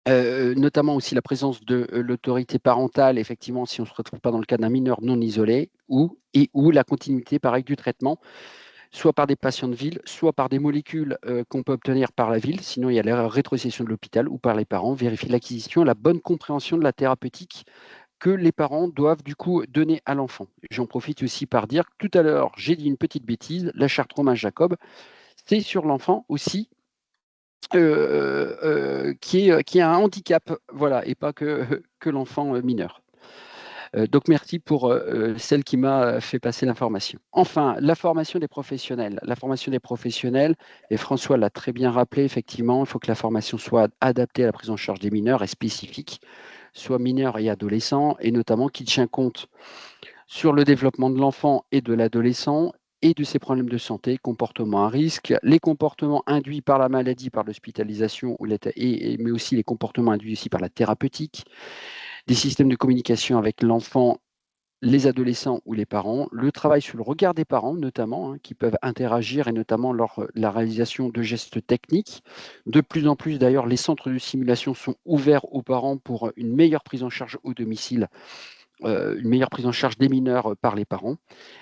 Notamment aussi la présence de l'autorité parentale, effectivement, si on ne se retrouve pas dans le cas d'un mineur non isolé, ou la continuité, pareil, du traitement, soit par des patients de ville, soit par des molécules qu'on peut obtenir par la ville, sinon il y a la rétrocession de l'hôpital, ou par les parents, vérifier l'acquisition, la bonne compréhension de la thérapeutique que les parents doivent du coup donner à l'enfant. J'en profite aussi par dire que tout à l'heure, j'ai dit une petite bêtise, la charte Romain-Jacob, c'est sur l'enfant aussi qui a un handicap, voilà, et pas que l'enfant mineur. Donc merci pour celle qui m'a fait passer l'information. Enfin, la formation des professionnels. La formation des professionnels, et François l'a très bien rappelé, effectivement, il faut que la formation soit adaptée à la prise en charge des mineurs et spécifique, soit mineurs et adolescents, et notamment qui tient compte sur le développement de l'enfant et de l'adolescent et de ses problèmes de santé, comportements à risque, les comportements induits par la maladie, par l'hospitalisation, mais aussi les comportements induits aussi par la thérapeutique, des systèmes de communication avec l'enfant, les adolescents ou les parents, le travail sur le regard des parents notamment, hein, qui peuvent interagir et notamment la réalisation de gestes techniques. De plus en plus d'ailleurs, les centres de simulation sont ouverts aux parents pour une meilleure prise en charge au domicile, une meilleure prise en charge des mineurs par les parents,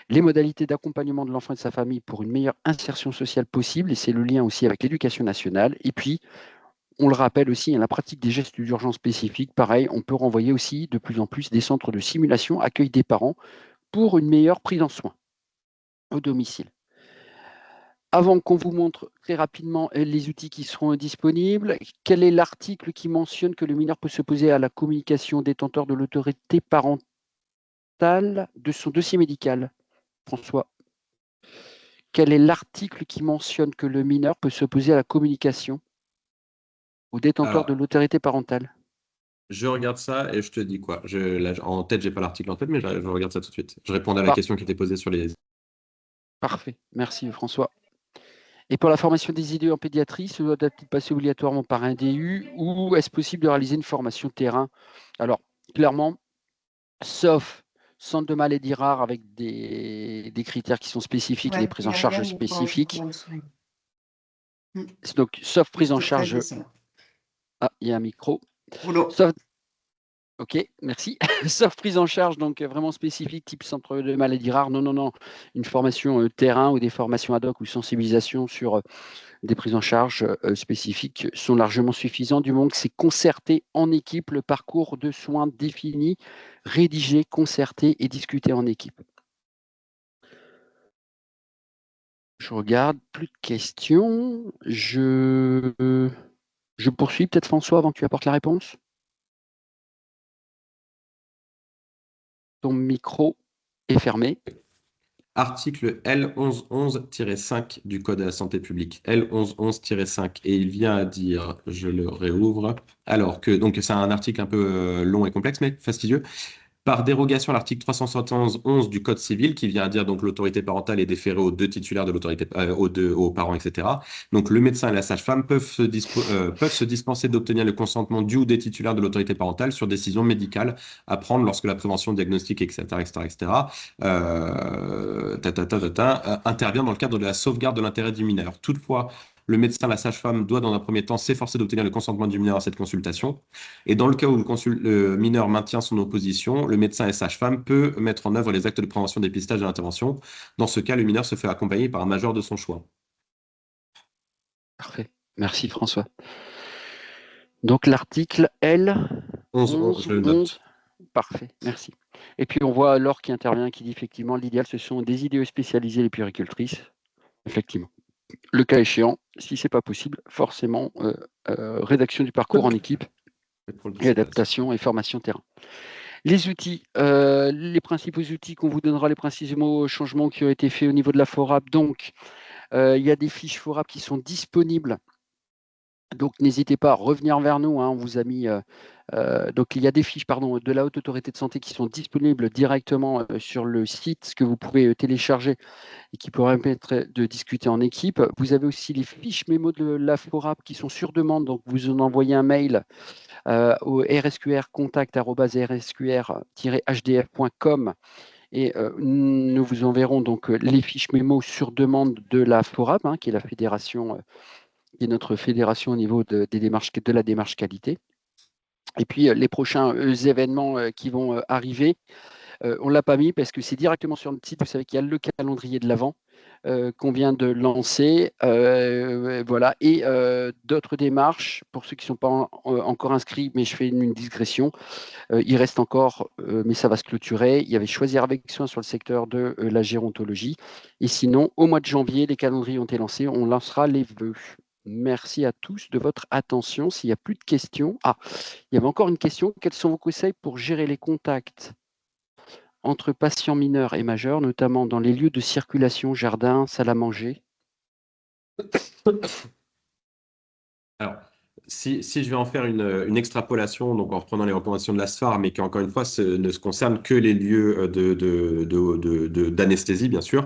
les modalités d'accompagnement de l'enfant et de sa famille pour une meilleure insertion sociale possible, et c'est le lien aussi avec l'éducation nationale. Et puis, on le rappelle aussi, hein, la pratique des gestes d'urgence spécifiques, pareil, on peut renvoyer aussi de plus en plus des centres de simulation, accueil des parents pour une meilleure prise en soin au domicile. Avant qu'on vous montre très rapidement les outils qui seront disponibles, quel est l'article qui mentionne que le mineur peut s'opposer à la communication détenteur de l'autorité parentale de son dossier médical? François, quel est l'article qui mentionne que le mineur peut s'opposer à la communication au détenteur de Alors, l'autorité parentale? je regarde ça et je te dis quoi. Là, en tête, j'ai pas l'article en tête, mais je regarde ça tout de suite. Je réponds à la Par- question qui était posée sur les. Parfait, merci François. Et pour la formation des idées en pédiatrie, ce doit-il passer obligatoirement par un DU ou est-ce possible de réaliser une formation terrain? Alors, clairement, sauf centre de maladies rares avec des critères qui sont spécifiques et des Ouais, prises il en n'y a rien charge où il faut spécifiques, le soin. donc sauf prise en C'est très charge. décevant. Ah, il y a un micro. Boulot. Sauf OK, merci. Sauf prise en charge, donc vraiment spécifique, type centre de maladies rares. Non, non, non. Une formation terrain ou des formations ad hoc ou sensibilisation sur des prises en charge spécifiques sont largement suffisants du moment que c'est concerté en équipe, le parcours de soins défini, rédigé, concerté et discuté en équipe. Je regarde, plus de questions. Je poursuis peut-être François avant que tu apportes la réponse. Ton micro est fermé. Article L1111-5 du Code de la santé publique. L1111-5. Et il vient à dire, je le réouvre, alors que, donc c'est un article un peu long et complexe, mais fastidieux. Par dérogation à l'article 371-11 du Code civil, qui vient à dire donc l'autorité parentale est déférée aux deux titulaires de l'autorité, aux parents, etc. Donc le médecin et la sage-femme peuvent se dispenser d'obtenir le consentement du ou des titulaires de l'autorité parentale sur décision médicale à prendre lorsque la prévention diagnostique, etc., etc., etc., intervient dans le cadre de la sauvegarde de l'intérêt du mineur. Toutefois, le médecin, la sage-femme doit dans un premier temps s'efforcer d'obtenir le consentement du mineur à cette consultation. Et dans le cas où le mineur maintient son opposition, le médecin et sage-femme peut mettre en œuvre les actes de prévention, dépistage et d'intervention. Dans ce cas, le mineur se fait accompagner par un majeur de son choix. Parfait. Merci François. Donc l'article L 11, je le 11. note. Parfait, merci. Et puis on voit Laure qui intervient, qui dit effectivement l'idéal ce sont des IDE spécialisées, les puéricultrices. Effectivement. Le cas échéant, si c'est pas possible, forcément rédaction du parcours en équipe et adaptation et formation terrain. Les outils, les principaux outils qu'on vous donnera, les principaux changements qui ont été faits au niveau de la FORAP. Donc, il y a des fiches FORAP qui sont disponibles. Donc, n'hésitez pas à revenir vers nous. On vous a mis. Donc, il y a des fiches de la Haute Autorité de Santé qui sont disponibles directement sur le site, que vous pouvez télécharger et qui pourrait permettre de discuter en équipe. Vous avez aussi les fiches mémo de la FORAP qui sont sur demande. Donc, vous en envoyez un mail au rsqr@rsqr-hdf.com et nous vous enverrons donc les fiches mémo sur demande de la FORAP, qui est la fédération, qui est notre fédération au niveau de la démarche qualité. Et puis les prochains événements qui vont arriver, on ne l'a pas mis parce que c'est directement sur notre site. Vous savez qu'il y a le calendrier de l'Avent qu'on vient de lancer, voilà, et d'autres démarches pour ceux qui ne sont pas encore inscrits, mais je fais une digression. Il reste encore, mais ça va se clôturer. Il y avait Choisir avec soin sur le secteur de la gérontologie. Et sinon, au mois de janvier, les calendriers ont été lancés. On lancera les vœux. Merci à tous de votre attention. S'il n'y a plus de questions. Ah, il y avait encore une question. Quels sont vos conseils pour gérer les contacts entre patients mineurs et majeurs, notamment dans les lieux de circulation, jardins, salle à manger? Alors, si je vais en faire une extrapolation, donc en reprenant les recommandations de la SFAR, mais qui encore une fois ne se concerne que les lieux d'anesthésie, bien sûr.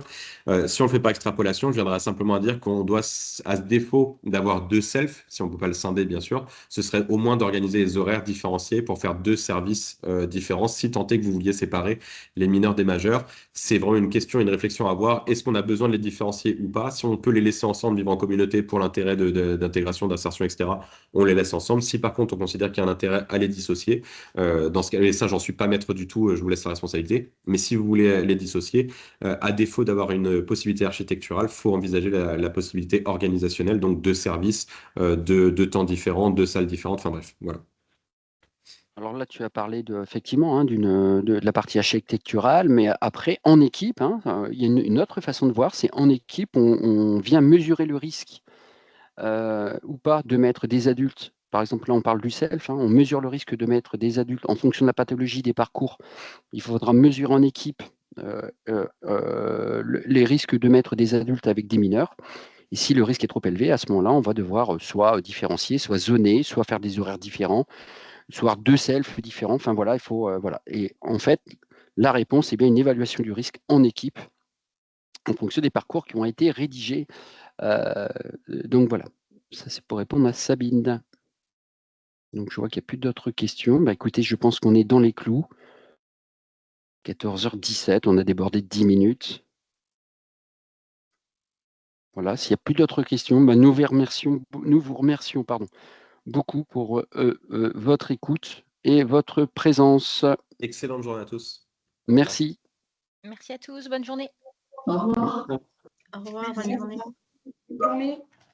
Si on ne le fait pas extrapolation, je viendrai simplement à dire qu'on doit, à défaut d'avoir deux selfs, si on ne peut pas le scinder, bien sûr, ce serait au moins d'organiser les horaires différenciés pour faire deux services différents, si tant est que vous vouliez séparer les mineurs des majeurs. C'est vraiment une question, une réflexion à avoir. Est-ce qu'on a besoin de les différencier ou pas? Si on peut les laisser ensemble vivre en communauté pour l'intérêt d'intégration, d'insertion, etc., on les laisse ensemble. Si par contre on considère qu'il y a un intérêt à les dissocier, dans ce cas, et ça j'en suis pas maître du tout, je vous laisse la responsabilité, mais si vous voulez les dissocier, à défaut d'avoir une possibilité architecturale, il faut envisager la possibilité organisationnelle, donc deux services, de temps différents, deux salles différentes, enfin bref, voilà. Alors là, tu as parlé effectivement de la partie architecturale, mais après, en équipe, il y a une autre façon de voir, c'est en équipe, on vient mesurer le risque ou pas de mettre des adultes. Par exemple, là, on parle du self, on mesure le risque de mettre des adultes en fonction de la pathologie des parcours. Il faudra mesurer en équipe les risques de mettre des adultes avec des mineurs. Et si le risque est trop élevé, à ce moment-là, on va devoir soit différencier, soit zoner, soit faire des horaires différents, soit deux selfs différents. Enfin voilà, il faut voilà. Et en fait, la réponse est bien une évaluation du risque en équipe en fonction des parcours qui ont été rédigés. Donc voilà, ça c'est pour répondre à Sabine. Donc je vois qu'il n'y a plus d'autres questions. Bah, écoutez, je pense qu'on est dans les clous. 14h17, on a débordé de 10 minutes. Voilà, s'il n'y a plus d'autres questions, bah, nous vous remercions beaucoup pour votre écoute et votre présence. Excellente journée à tous. Merci. Merci à tous, bonne journée. Au revoir. Au revoir, bonne journée. Bonne journée.